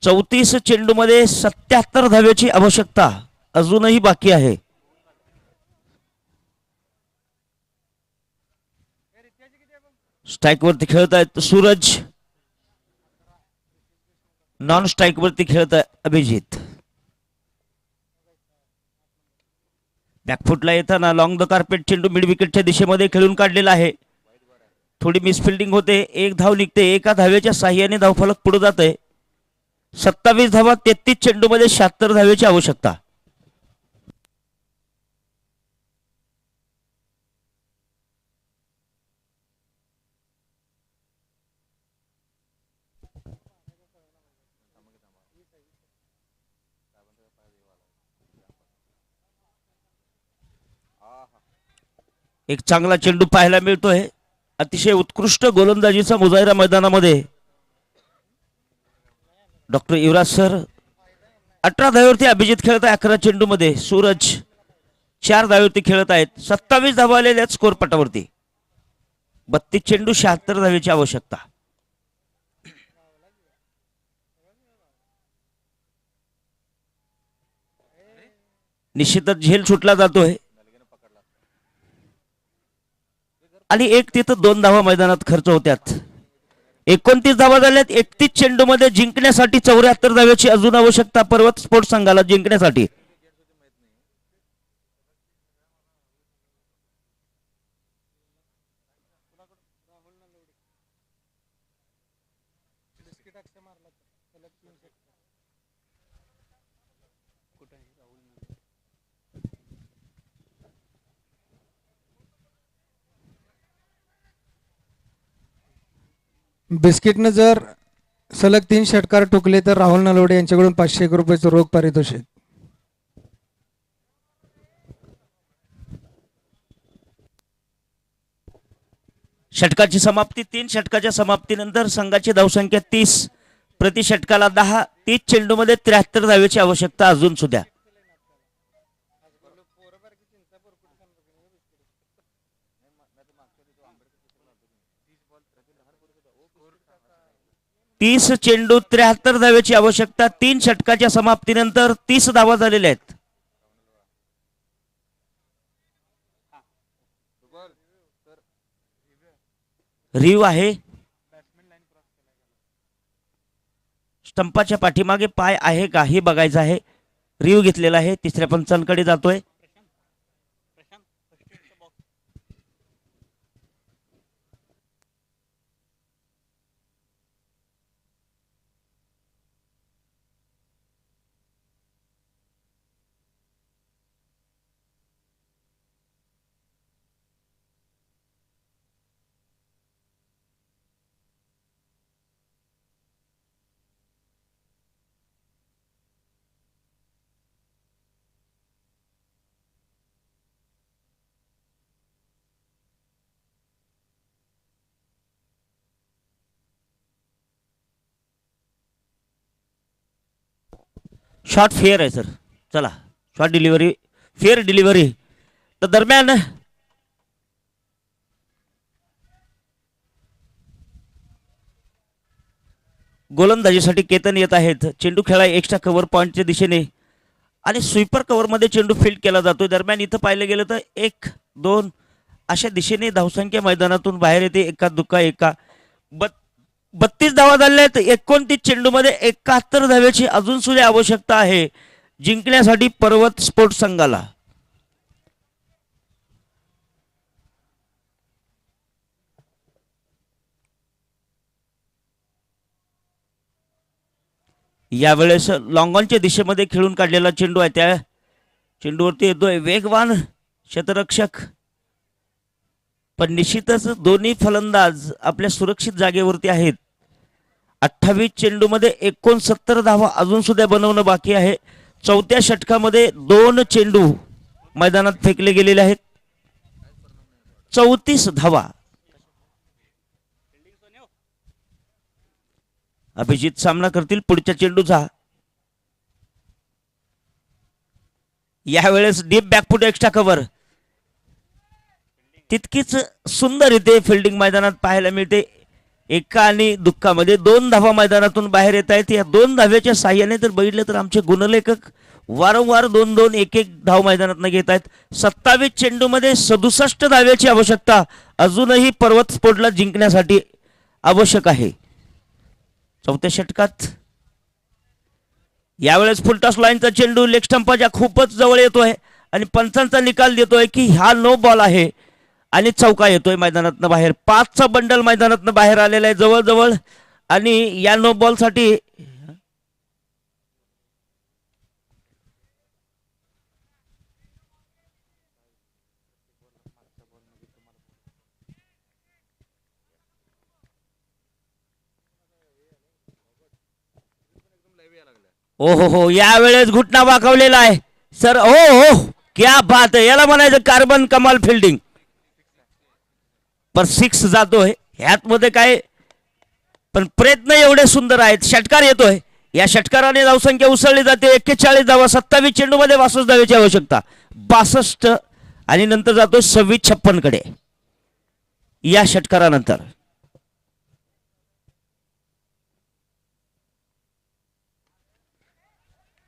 Speaker 3: 34 चेंडूमध्ये 77 धावेची आवश्यकता अजूनही बाकी आहे. स्ट्राईक वरती खेळत आहेत सूरज, नॉन स्ट्राईक वरती खेळत आहे अभिजित. बॅकफुटला येताना लॉंग द कार्पेट चेंडू मिड विकेटच्या दिशेमध्ये खेळून काढलेला आहे. थोडी मिसफिल्डिंग होते, एक धाव निघते, एका धावेच्या साह्याने धावफलक पुढे जाते. 27 धावा 33 चेंडूमध्ये 76 धावेची आवश्यकता. एक चांगला चेंडू पाहायला मिळतोय. अतिशय उत्कृष्ट गोलंदाजीचा मुजाहिरा मैदानामध्ये. डॉक्टर युवराज सर 18 धावेवरती अभिजित खेळत आहे. 11 चेंडूमध्ये सूरज 4 धावेवरती खेळत आहेत. 27 धावा आलेल्या आहेत स्कोर पटावरती. 32 चेंडू 76 धावेची आवश्यकता. निश्चितच झेल सुटला जातोय आणि एक तिथं 2 धावा मैदानात खर्च होत्यात. 29 धावा झाल्यात. 31 चेंडूमध्ये जिंकण्यासाठी 74 धावेची अजून आवश्यकता पर्वत स्पोर्ट्स संघाला जिंकण्यासाठी.
Speaker 5: बिस्किटनं जर सलग 3 षटकार ठोकले तर राहुल नलवडे यांच्याकडून 500 रुपयाचं रोख पारितोषिक.
Speaker 3: षटकाची समाप्ती. 3 षटकाच्या समाप्तीनंतर संघाची धावसंख्या 30, प्रति षटकाला 10. 30 चेंडूमध्ये 73 धावेची आवश्यकता अजून सुद्धा. तीस चेंडू 73 धावेची आवश्यकता. 3 षटकाच्या समाप्तीनंतर 30 धावा झालेल्या आहेत. रिव आहे. स्टंपाच्या पाठीमागे पाय आहे का हे बघायचं आहे. रिव घेतलेला आहे. तिसऱ्या पंचांकडे जातोय. शॉट फेअर आहे सर. चला शॉट डिलिव्हरी, फेअर डिलिव्हरी. तर दरम्यान गोलंदाजीसाठी केतन येत आहेत. चेंडू खेळा एक्स्ट्रा कव्हर पॉईंटच्या दिशेने आणि स्वीपर कव्हरमध्ये चेंडू फील्ड केला जातोय. दरम्यान इथं पाहिलं गेलं तर 1, 2 अशा दिशेने धावसंख्या मैदानातून बाहेर येते. एका दुका एका 32 धावा झाल्या आहेत. 29 चेंडूमध्ये 71 धावेची अजून सुद्धा आवश्यकता आहे जिंकण्यासाठी पर्वत स्पोर्ट्स संघाला. यावेळेस लॉंगॉनच्या दिशेमध्ये खेळून काढलेला चेंडू आहे. त्या चेंडूवरती येतोय वेगवान क्षेत्ररक्षक. पण निश्चितच दोन्ही फलंदाज आपल्या सुरक्षित जागेवरती आहेत 28 चेंडूमध्ये 69 धावा अजून सुद्धा बनवणं बाकी आहे. चौथ्या षटकामध्ये 2 चेंडू मैदानात फेकले गेलेले आहेत. 34 धावा. अभिजित सामना करतील पुढच्या चेंडूचा. यावेळेस डीप बॅकफुट एक्स्ट्रा कव्हर. तितकीच सुंदर इथे फिल्डिंग मैदानात पाहायला मिळते. एका आणि दुःखामध्ये 2 धावा मैदानातून बाहेर येत आहेत. या 2 धाव्याच्या साह्याने जर बघितलं तर आमचे गुणलेखक वारंवार 2-2 1-1 धाव मैदानात घेत आहेत. 27 चेंडूमध्ये 67 धाव्याची आवश्यकता अजूनही पर्वत स्पोर्टला जिंकण्यासाठी आवश्यक आहे. चौथ्या षटकात यावेळेस फुलटॉस लाईनचा चेंडू लेग स्टंपाच्या खूपच जवळ येतोय आणि पंचांचा निकाल देतोय की हा नो बॉल आहे आणि चौका येतोय मैदानातनं बाहेर. 5चा बंडल मैदानातनं बाहेर आलेला आहे जवळजवळ. आणि या नो बॉल साठी ओ हो यावेळेस घुटना वाकवलेला आहे सर. हो हो क्या बात आहे. याला म्हणायचं कार्बन कमाल फिल्डिंग. पर 6 जातोय ह्यात मध्ये काय पण प्रयत्न एवढे सुंदर आहेत. षटकार येतोय. या षटकाराने धावसंख्या उसळली जाते. 41 धावा. 27 चेंडू मध्ये 62 धावेची आवश्यकता. 62 आणि नंतर जातोय 26-56 कडे या षटकारानंतर.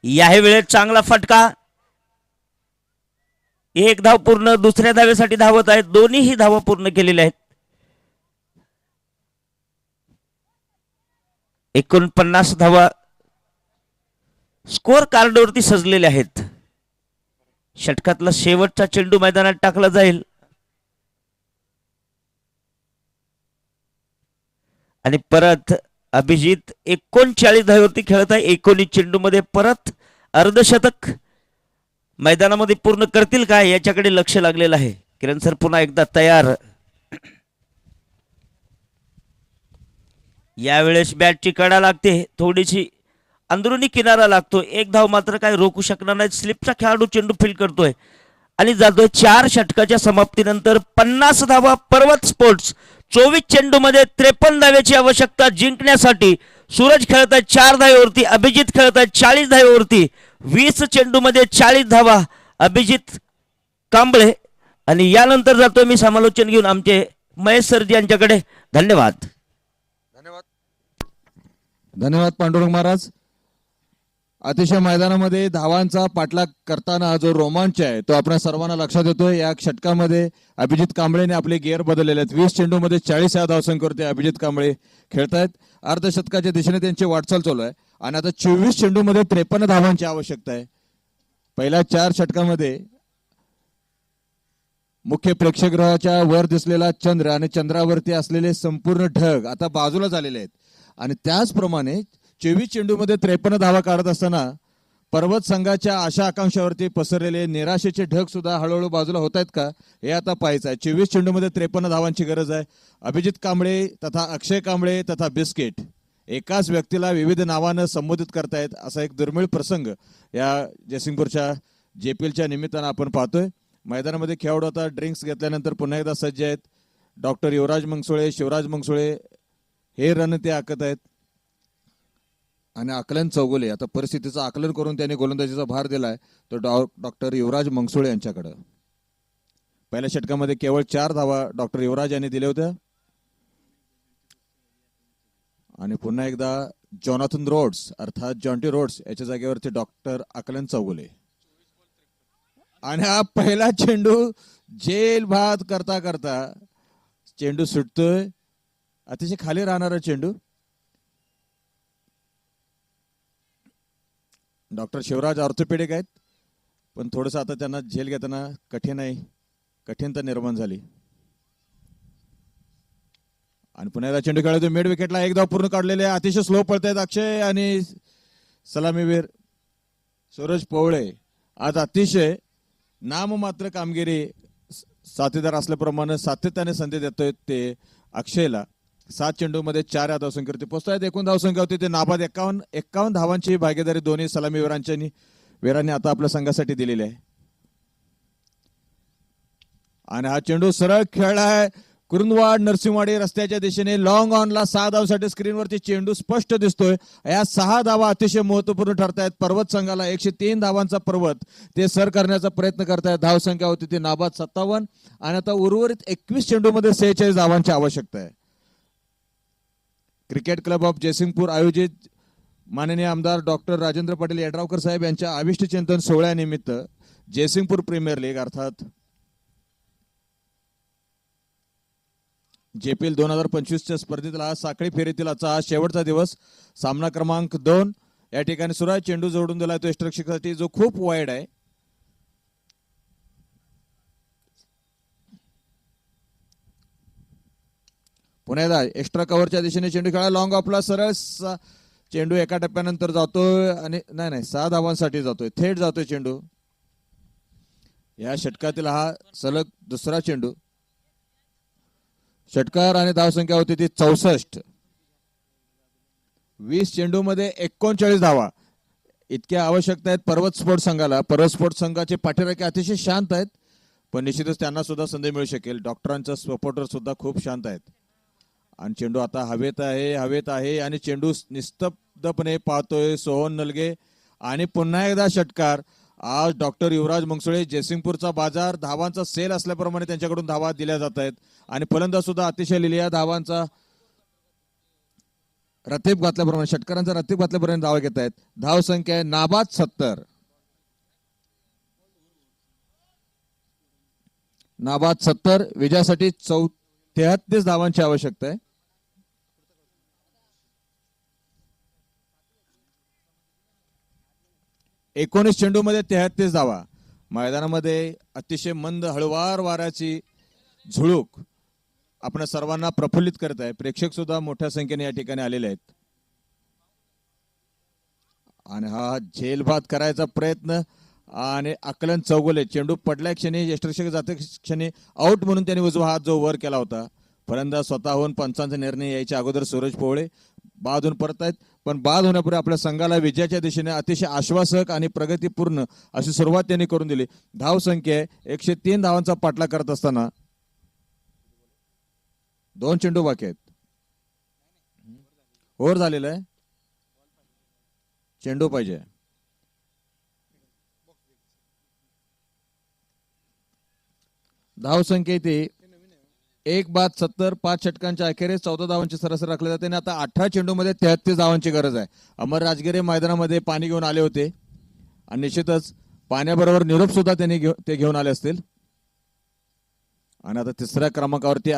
Speaker 3: याही वेळेत चांगला फटका. 1 धाव पूर्ण. दुसऱ्या धावेसाठी धावत आहेत. दोन्हीही धावा पूर्ण केलेल्या आहेत. 49 धावा स्कोअर कार्डवरती सजलेल्या आहेत. षटकातला शेवटचा चेंडू मैदानात टाकला जाईल आणि परत अभिजित 39 धावेवरती खेळत आहे. 19 चेंडू मध्ये परत अर्धशतक मैदानामध्ये पूर्ण करतील का याच्याकडे लक्ष लागलेलं आहे. किरण सर पुन्हा एकदा तयार. यावेळेस बॅटची कडा लागते. थोडीशी अंदरुनी किनारा लागतो. 1 धाव मात्र काय रोखू शकणार नाही. स्लिपचा खेळाडू चेंडू फील करतोय आणि जातोय. 4 षटकाच्या समाप्तीनंतर 50 धावा पर्वत स्पोर्ट्स. 24 चेंडू मध्ये 53 धावेची आवश्यकता जिंकण्यासाठी. सूरज खेळत आहेत 4 धावेवरती. अभिजित खेळत आहेत 40 धावेवरती. 20 चेंडू मध्ये 40 धावा अभिजित कांबळे. आणि यानंतर जातोय मी समालोचन घेऊन आमचे महेश सरजी यांच्याकडे. धन्यवाद.
Speaker 4: धन्यवाद पांडुरंग महाराज. अतिशय मैदानामध्ये धावांचा पाठलाग करताना जो रोमांच आहे तो आपल्या सर्वांना लक्षात येतोय. या षटकामध्ये अभिजित कांबळेने आपले गिअर बदललेले आहेत. 20 चेंडूमध्ये 40 या धावसंख्येवरती अभिजित कांबळे खेळतायत. अर्धशतकाच्या दिशेने त्यांची वाटचाल चालू आहे आणि आता 24 चेंडूमध्ये 53 धावांची आवश्यकता आहे. पहिल्या 4 षटकामध्ये मुख्य प्रेक्षकगृहाच्या वर दिसलेला चंद्र आणि चंद्रावरती असलेले संपूर्ण ढग आता बाजूला झालेले आहेत आणि त्याचप्रमाणे 24 चेंडूमध्ये 53 धावा काढत असताना पर्वत संघाच्या आशा आकांक्षावरती पसरलेले निराशेचे ढग सुद्धा हळूहळू बाजूला होत आहेत का हे आता पाहायचं आहे. 24 चेंडूमध्ये 53 धावांची गरज आहे. अभिजित कांबळे तथा अक्षय कांबळे तथा बिस्किट एकाच व्यक्तीला विविध नावानं संबोधित करतायत असा एक दुर्मिळ प्रसंग या जयसिंगपूरच्या JPLच्या निमित्तानं आपण पाहतोय. मैदानामध्ये खेळाडू आता ड्रिंक्स घेतल्यानंतर पुन्हा एकदा सज्ज आहेत. डॉक्टर युवराज मंगसुळे, शिवराज मंगसुळे हे रन ते आखत आहेत आणि आकलन चौगुले आता परिस्थितीचं आकलन करून त्यांनी गोलंदाजीचा भार दिलाय तो डॉक्टर युवराज मंगसुळे यांच्याकडे. पहिल्या षटकामध्ये केवळ 4 धावा डॉक्टर युवराज यांनी दिल्या होत्या आणि पुन्हा एकदा जॉनाथन रोड्स अर्थात जॉन्टी रोड्स याच्या जागेवरती डॉक्टर आकलन चौगुले. आणि हा पहिला चेंडू जेल भात करता करता चेंडू सुटतोय. अतिशय खाली राहणारा चेंडू. डॉक्टर शिवराज ऑर्थोपेडिक आहेत पण थोडंसं आता त्यांना झेल घेताना कठीणता निर्माण झाली. आणि पुन्हा एकदा चेंडू खेळतो मिड विकेटला. 1 धाव पूर्ण काढलेले. अतिशय स्लो पळतायत अक्षय आणि सलामीवीर सूरज पवळे. आज अतिशय नाममात्र कामगिरी साथीदार असल्याप्रमाणे सातत्याने संधी देतोय ते अक्षयला. 7 चेंडूमध्ये 4 या धावसंख्येवरती पोहोचतायत. एकूण धावसंख्या होती ते नाबाद 51 धावांची भागीदारी दोन्ही वीरांनी आता आपल्या संघासाठी दिलेली आहे. आणि हा चेंडू सरळ खेळलाय कुरुंदवाड नरसिंहवाडी रस्त्याच्या दिशेने लॉंग ऑनला 6 धावसाठी स्क्रीनवरती चेंडू स्पष्ट दिसतोय. या 6 धावा अतिशय महत्वपूर्ण ठरतायत. पर्वत संघाला 103 धावांचा पर्वत ते सर करण्याचा प्रयत्न करतायत. धावसंख्या होती ती नाबाद 57 आणि आता उर्वरित 21 चेंडूमध्ये 46 धावांची आवश्यकता आहे. क्रिकेट क्लब ऑफ जयसिंगपूर आयोजित माननीय आमदार डॉक्टर राजेंद्र पाटील यड्रावकर साहेब यांच्या अभिष्ट चिंतन सोहळ्यानिमित्त जयसिंगपूर प्रीमियर लीग अर्थात JPL 2025च्या स्पर्धेतला साखळी फेरीतील आजचा हा शेवटचा दिवस. सामना क्रमांक 2 या ठिकाणी सुरू आहे. चेंडू जोडून दिला तो यष्टिरक्षकासाठी जो खूप वाईड आहे. पुन्हा एकदा एक्स्ट्रा कव्हरच्या दिशेने चेंडू खेळा. लॉंग ऑफला सरळ चेंडू एका टप्प्यानंतर जातोय आणि नाही 6 धावांसाठी जातोय. थेट जातोय चेंडू. या षटकातील हा सलग दुसरा चेंडू. षटकार आणि धावसंख्या होती ती 64. 20 चेंडूमध्ये 39 धावा इतक्या आवश्यकता आहेत पर्वत स्पोर्ट्स संघाला. पर्वत स्पोर्ट्स संघाचे पाठीराखे अतिशय शांत आहेत, पण निश्चितच त्यांना सुद्धा संधी मिळू शकेल. डॉक्टरांचा सपोर्टर सुद्धा खूप शांत आहेत. आणि चेंडू आता हवेत आहे आणि चेंडू निस्तब्धपणे पाहतोय सोहन नलगे. आणि पुन्हा एकदा षटकार. आज डॉक्टर युवराज मंगसुळे जयसिंगपूरचा बाजार धावांचा सेल असल्याप्रमाणे त्यांच्याकडून धावा दिल्या जात आहेत. आणि फलंदाज सुद्धा अतिशय लिलिया धावांचा रतीब घातल्याप्रमाणे षटकारांचा रतीब घातल्यापर्यंत धावा घेत आहेत. धाव संख्या आहे नाबाद 70. नाबाद 70. विजयासाठी 33 धावांची आवश्यकता आहे. एकोणीस चेंडूमध्ये 33 धावा. मैदानामध्ये अतिशय मंद हळुवार वाऱ्याची झुळूक आपण सर्वांना प्रफुल्लित करत आहे. प्रेक्षक सुद्धा मोठ्या संख्येने या ठिकाणी आलेले आहेत. आणि हा झेलबाद करायचा प्रयत्न आणि आकलन चौगुले चेंडू पडल्या क्षणी यष्टिरक्षक जाते क्षणी आउट म्हणून त्यांनी उजवा हात जो वर केला होता. फलंदाज स्वतःहून पंचांचा निर्णय यायच्या अगोदर सूरज पोवळे बाद होऊन परत आहेत. पण बाद होण्यापूर्वी आपल्या संघाला विजयाच्या दिशेने अतिशय आश्वासक आणि प्रगतीपूर्ण अशी सुरुवात त्यांनी करून दिली. धाव संख्या 103 धावांचा पाठलाग करत असताना 2 चेंडू बाकी आहेत. ओव्हर झालेला आहे. चेंडू पाहिजे. धाव संख्या इथे 1/70. 5 षटकांच्या अखेरीस 14 धावांची सरासरी राखली जाते आणि आता 18 चेंडूमध्ये 33 धावांची गरज आहे. अमर राजगिरे मैदानामध्ये पाणी घेऊन आले होते आणि निश्चितच पाण्याबरोबर निरोप सुद्धा त्यांनी घेऊन आले असतील. आणि आता तिसऱ्या क्रमांकावरती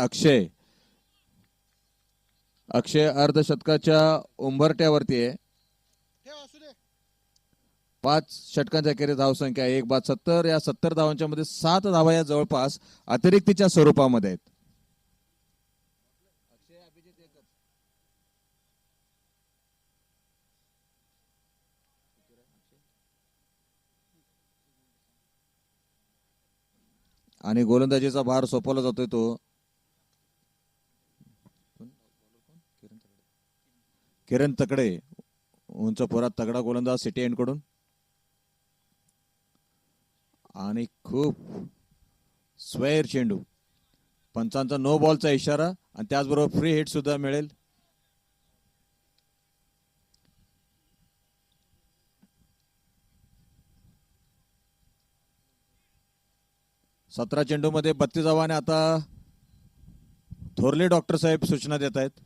Speaker 4: अक्षय अर्धशतकाच्या उंबरट्यावरती आहे. 5 षटकांच्या अखेरीस धाव संख्या 1/70. या 70 धावांच्या मध्ये 7 धावा या जवळपास अतिरिक्तीच्या स्वरूपामध्ये आहेत. आणि गोलंदाजीचा भार सोपवला जातोय तो किरण तकडे. उंच पोरात तगडा गोलंदाज सिटी एंड कडून. आणि खूप स्वैर चेंडू. पंचांचा नो बॉलचा इशारा आणि त्याचबरोबर फ्री हिट सुद्धा मिळेल. सतरा चेंडू मध्ये 32 धावा आणि आता थोरले डॉक्टर साहेब सूचना देत आहेत.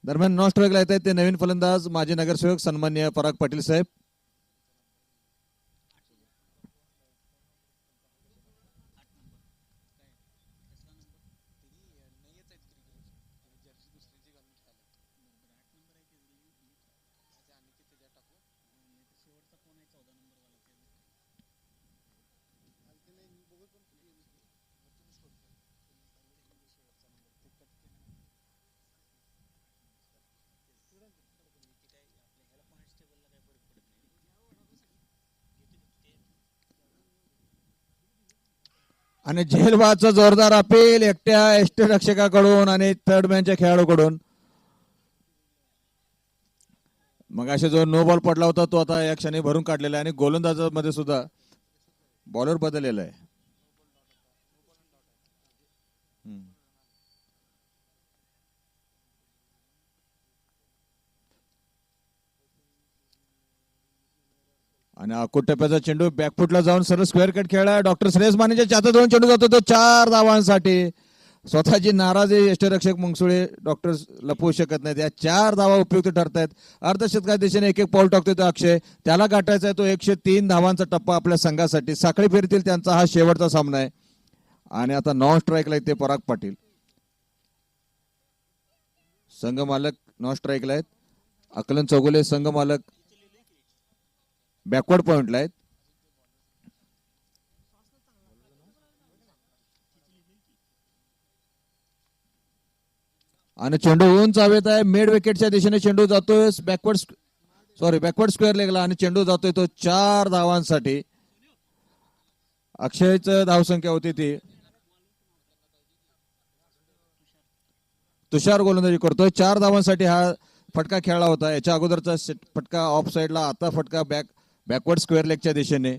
Speaker 4: दरम्यान नॉन स्ट्राईकला येत आहेत ते नवीन फलंदाज माजी नगरसेवक सन्माननीय पराग पाटील साहेब. आणि झेलबादचं जोरदार अपील एकट्या यष्टिरक्षकाकडून आणि थर्ड मॅनच्या खेळाडूकडून. मग असे जो नो बॉल पडला होता तो आता या क्षणी भरून काढलेला आहे आणि गोलंदाजामध्ये सुद्धा बॉलर बदललेला आहे. आणि अकोट टप्प्याचा चेंडू बॅकफुटला जाऊन सरळ स्क्वेअर कट खेळला. डॉक्टर श्रेयस मानेच्या हातातून चेंडू जातो तो 4 धावांसाठी. स्वतःची नाराजी यष्टिरक्षक मंगसुळे डॉक्टर लपवू शकत नाहीत. या 4 धावा उपयुक्त ठरतायत. अर्धशतका दिशेने एक एक पाऊल टाकतोय तो अक्षय. त्याला गाठायचा आहे तो 103 धावांचा टप्पा आपल्या संघासाठी. साखळी फेरीतील त्यांचा हा शेवटचा सामना आहे. आणि आता नॉन स्ट्राईकला ते पराग पाटील. संघ मालक नॉन स्ट्राईकला आहेत. अकलन चौगुले संघ मालक बॅकवर्ड पॉइंटला आहेत. आणि चेंडू उंच हवेत आहे. मिड विकेटच्या दिशेने चेंडू जातोय बॅकवर्ड स्क्वेअर लेगला आणि चेंडू जातोय तो 4 धावांसाठी. अक्षयचं धावसंख्या होती ती. तुषार गोलंदाजी करतोय. 4 धावांसाठी हा फटका खेळला होता. याच्या अगोदरचा फटका ऑफ साइडला, आता फटका बॅकवर्ड स्क्वेअर लेगच्या दिशेने.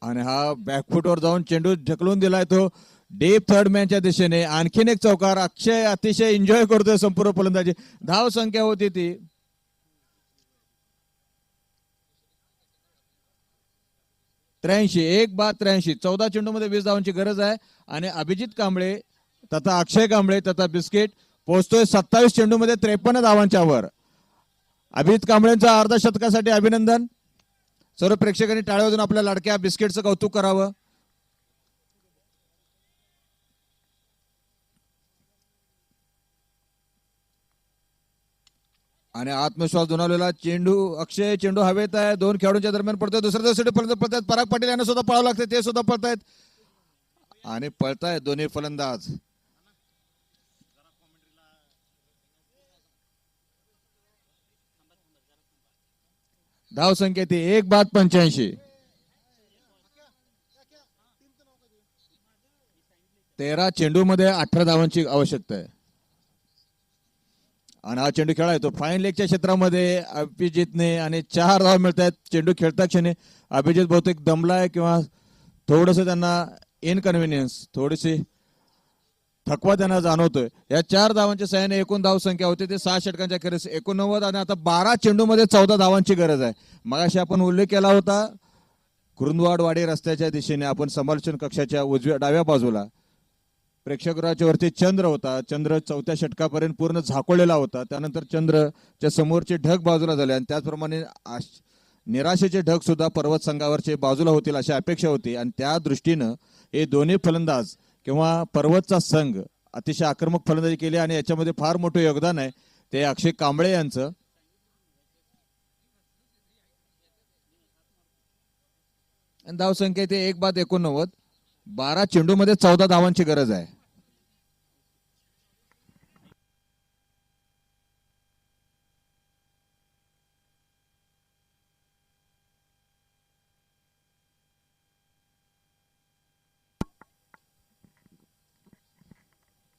Speaker 4: आणि हा बॅकफुटवर जाऊन चेंडू ढकलून दिलाय तो डीप थर्ड मॅनच्या दिशेने. आणखीन एक चौकार. अक्षय अतिशय एन्जॉय करतोय संपूर्ण फलंदाजी. धाव संख्या होती ती 83. 1-83. 14 चेंडूमध्ये 20 धावांची गरज आहे. आणि अभिजित कांबळे तथा अक्षय कांबळे तथा बिस्किट पोहोचतोय 27 चेंडूमध्ये 53 धावांच्या वर. अभिजित कांबळेंचा अर्धशतकासाठी अभिनंदन. सर्व प्रेक्षकांनी टाळ्या वाजवून आपल्या लाडक्या बिस्किटचं कौतुक करावं. आणि आत्मविश्वास दुणावलेला चेंडू अक्षय. चेंडू हवेत आहे. 2 खेळाडूंच्या दरम्यान पडतोय. दुसऱ्या दिवशी पळतायत. पराग पाटील यांना सुद्धा पळावं लागतं. ते सुद्धा पळतायत आणि पळतायत दोन्ही फलंदाज. धाव संख्या ती 1-85. 13 चेंडूमध्ये 18 धावांची आवश्यकता आहे. आणि हा चेंडू खेळाय तो फाईन लेगच्या क्षेत्रामध्ये अभिजितने आणि 4 धावा मिळत आहेत. चेंडू खेळता क्षणी अभिजित बहुतेक दमलाय किंवा थोडस त्यांना इनकन्व्हिनियन्स, थोडीशी थकवा त्यांना जाणवतोय. या 4 धावांच्या सहाय्याने एकूण धाव संख्या होती ते 6 षटकांच्या अखेरीस 89. आणि आता 12 चेंडूमध्ये 14 धावांची गरज आहे. मगाशी आपण उल्लेख केला होता कुरुंदवाडवाडी रस्त्याच्या दिशेने आपण समालोचन कक्षाच्या डाव्या बाजूला प्रेक्षकगृहाच्या वरती चंद्र होता. चंद्र 4थ्या षटकापर्यंत पूर्ण झाकोळलेला होता. त्यानंतर चंद्रच्या समोरचे ढग बाजूला झाले आणि त्याचप्रमाणे निराशेचे ढग सुद्धा पर्वत संघावरचे बाजूला होतील अशी अपेक्षा होती. आणि त्या दृष्टीनं हे दोन्ही फलंदाज किंवा पर्वतचा संघ अतिशय आक्रमक फलंदाजी केली आणि याच्यामध्ये फार मोठं योगदान आहे ते अक्षय कांबळे यांचं. धाव संख्या ते 1-89. 12 चेंडूमध्ये 14 धावांची गरज आहे.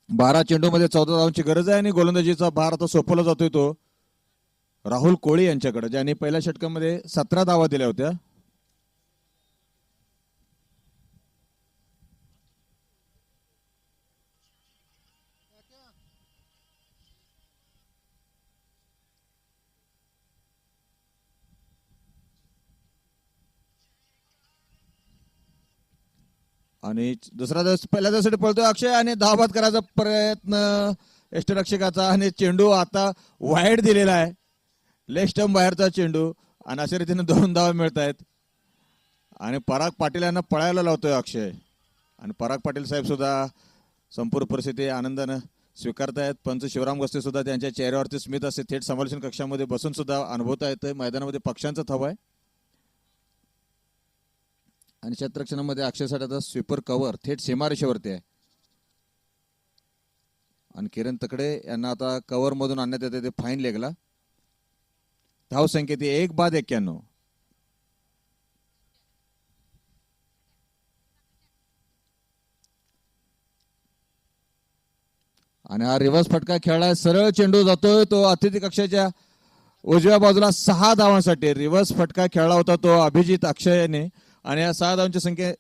Speaker 4: बारा चेंडूमध्ये 14 धावांची गरज आहे. आणि गोलंदाजीचा भार आता सोपवला जातोय तो राहुल कोळी यांच्याकडे, ज्यांनी पहिल्या षटकामध्ये 17 धावा दिल्या होत्या. आणि दुसरा दिवस पहिल्या दिवसासाठी पळतोय अक्षय आणि धावबाद करायचा प्रयत्न यष्टिरक्षकाचा. आणि चेंडू आता वाईड दिलेला आहे, लेग स्टंप बाहेरचा चेंडू. आणि अशा रीतीने 2 धावा मिळत आहेत. आणि पराग पाटील यांना पळायला लावतोय अक्षय. आणि पराग पाटील साहेब सुद्धा संपूर्ण परिस्थिती आनंदानं स्वीकारतायत. पंच शिवराम गस्ते सुद्धा त्यांच्या चेहऱ्यावरती स्मित असे थेट समालोचन कक्षामध्ये बसून सुद्धा अनुभवता येतोय. मैदानामध्ये पक्षांचा थवा आहे. आणि क्षेत्ररक्षणामध्ये अक्षयसाठी आता स्वीपर कव्हर थेट सीमारेषेवरती आहे. आणि किरण तकडे यांना आता कव्हर मधून आणण्यात येते ते फाईन लेगला. धाव संख्या ती 1 बाद 91. आणि हा रिव्हर्स फटका खेळलाय, सरळ चेंडू जातोय तो अतिथी कक्षाच्या उजव्या बाजूला 6 धावांसाठी रिव्हर्स फटका खेळला होता तो अभिजित अक्षयने. आणि या 6 धावांची संख्या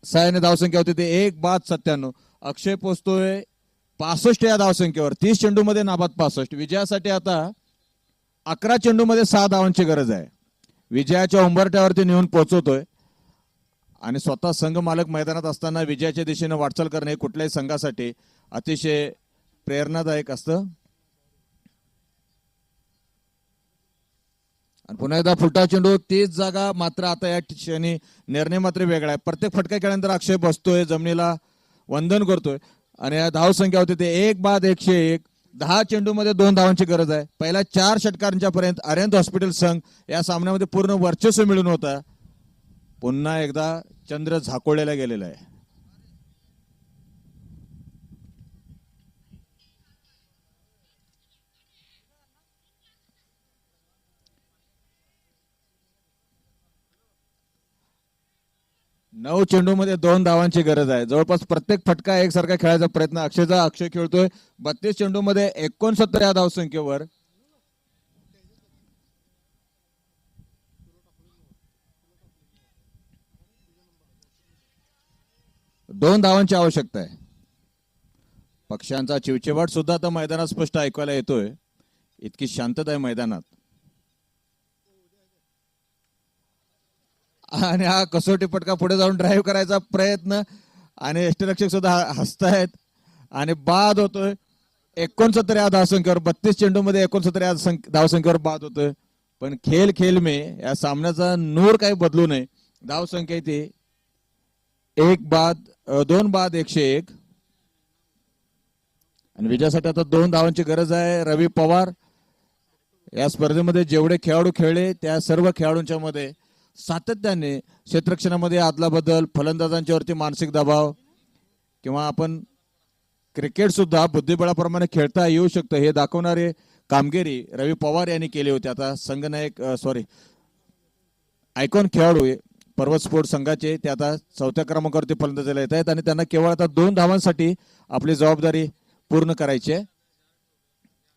Speaker 4: 6 धावसंख्या होती ते 1 बाद 97. अक्षय पोचतोय 65 या धावसंख्येवर. 30 चेंडूमध्ये नाबाद 65. विजयासाठी आता 11 चेंडूमध्ये 6 धावांची गरज आहे. विजयाच्या उंबरठ्यावरती नेऊन पोहोचवतोय आणि स्वतः संघ मालक मैदानात असताना विजयाच्या दिशेने वाटचाल करणे कुठल्याही संघासाठी अतिशय प्रेरणादायक असतं. आणि पुन्हा एकदा फुलटा चेंडू, तीच जागा, मात्र आता या क्षणी निर्णय मात्र वेगळा आहे. प्रत्येक फटका केल्यानंतर अक्षय बसतोय, जमिनीला वंदन करतोय. आणि या धाव संख्या होती ते 1 बाद 101. 10 चेंडूमध्ये 2 धावांची गरज आहे. पहिल्या 4 षटकांच्या पर्यंत अरिहंत हॉस्पिटल संघ या सामन्यामध्ये पूर्ण वर्चस्व मिळून होता. पुन्हा एकदा चंद्र झाकोळलेला गेलेला आहे. नऊ चेंडूमध्ये 2 धावांची गरज आहे. जवळपास प्रत्येक फटका एकसारखा खेळायचा प्रयत्न अक्षय खेळतोय. 32 चेंडूमध्ये 69 या धावसंख्येवर. दोन धावांची आवश्यकता आहे. पक्ष्यांचा चिवचिवाट सुद्धा आता मैदानात स्पष्ट ऐकायला येतोय. इतकी शांतता आहे मैदानात. आणि हा कसोटी फटका पुढे जाऊन ड्राईव्ह करायचा प्रयत्न आणि यष्टिरक्षक सुद्धा हसतायत आणि बाद होतोय 69 या धावसंख्येवर. 32 चेंडूमध्ये 69 या धावसंख्येवर बाद होतोय. पण खेळ में या सामन्याचा नूर काही बदलू नये. धावसंख्या ती 2 बाद 101. आणि विजयासाठी आता 2 धावांची गरज आहे. रवी पवार या स्पर्धेमध्ये जेवढे खेळाडू खेळले त्या सर्व खेळाडूंच्या मध्ये सातत्याने क्षेत्ररक्षणामध्ये आदला बदल, फलंदाजांच्या वरती मानसिक दबाव किंवा आपण क्रिकेट सुद्धा बुद्धिबळाप्रमाणे खेळता येऊ शकतं हे दाखवणारे कामगिरी रवी पवार यांनी केली होती. आता संघनायक आयकॉन खेळाडू पर्वत स्पोर्ट संघाचे ते आता 4थ्या क्रमांकावरती फलंदाजीला येत आहेत आणि त्यांना केवळ आता 2 धावांसाठी आपली जबाबदारी पूर्ण करायची आहे.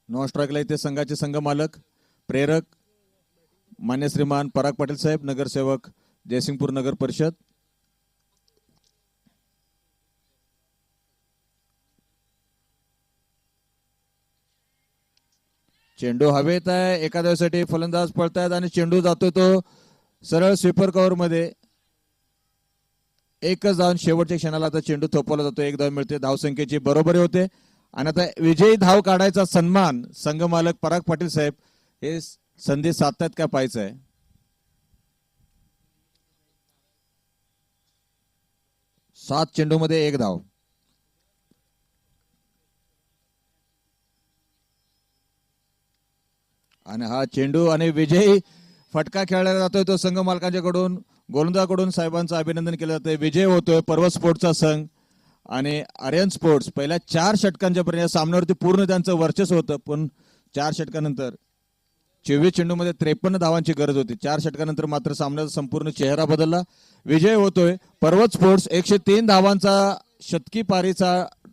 Speaker 4: नॉन स्ट्राईकला इथे संघाचे संघ मालक प्रेरक मान्य श्रीमान पराग पाटील साहेब, नगरसेवक जयसिंगपूर नगर परिषद. चेंडू हवेत आहे. एका धावेसाठी फलंदाज पळतायत आणि चेंडू जातो तो सरळ स्वीपर कव्हर मध्ये. एकच धाव शेवटच्या क्षणाला आता चेंडू थोपवला जातो. 1 धाव मिळते. धावसंख्येची बरोबरी होते आणि आता विजयी धाव काढायचा सन्मान संघ मालक पराग पाटील साहेब हे संधी साधतायत का पाहायचं आहे. सात चेंडूमध्ये 1 धाव. आणि हा चेंडू आणि विजयी फटका खेळला जातोय तो संघ मालकांच्याकडून, गोलंदाजाकडून साहेबांचं अभिनंदन केलं जातंय. विजय होतोय पर्वत स्पोर्ट्सचा संघ आणि आर्यन स्पोर्ट्स. पहिल्या 4 षटकांच्या पर्यंत सामन्यावरती पूर्ण त्यांचं वर्चस्व होतं. पण 4 षटकानंतर 24 चेंडूमध्ये 53 धावांची गरज होती. 4 षटकानंतर मात्र सामन्याचा संपूर्ण चेहरा बदलला. विजय होतोय पर्वत स्पोर्ट्स. 103 धावांचा शतकी पारीचा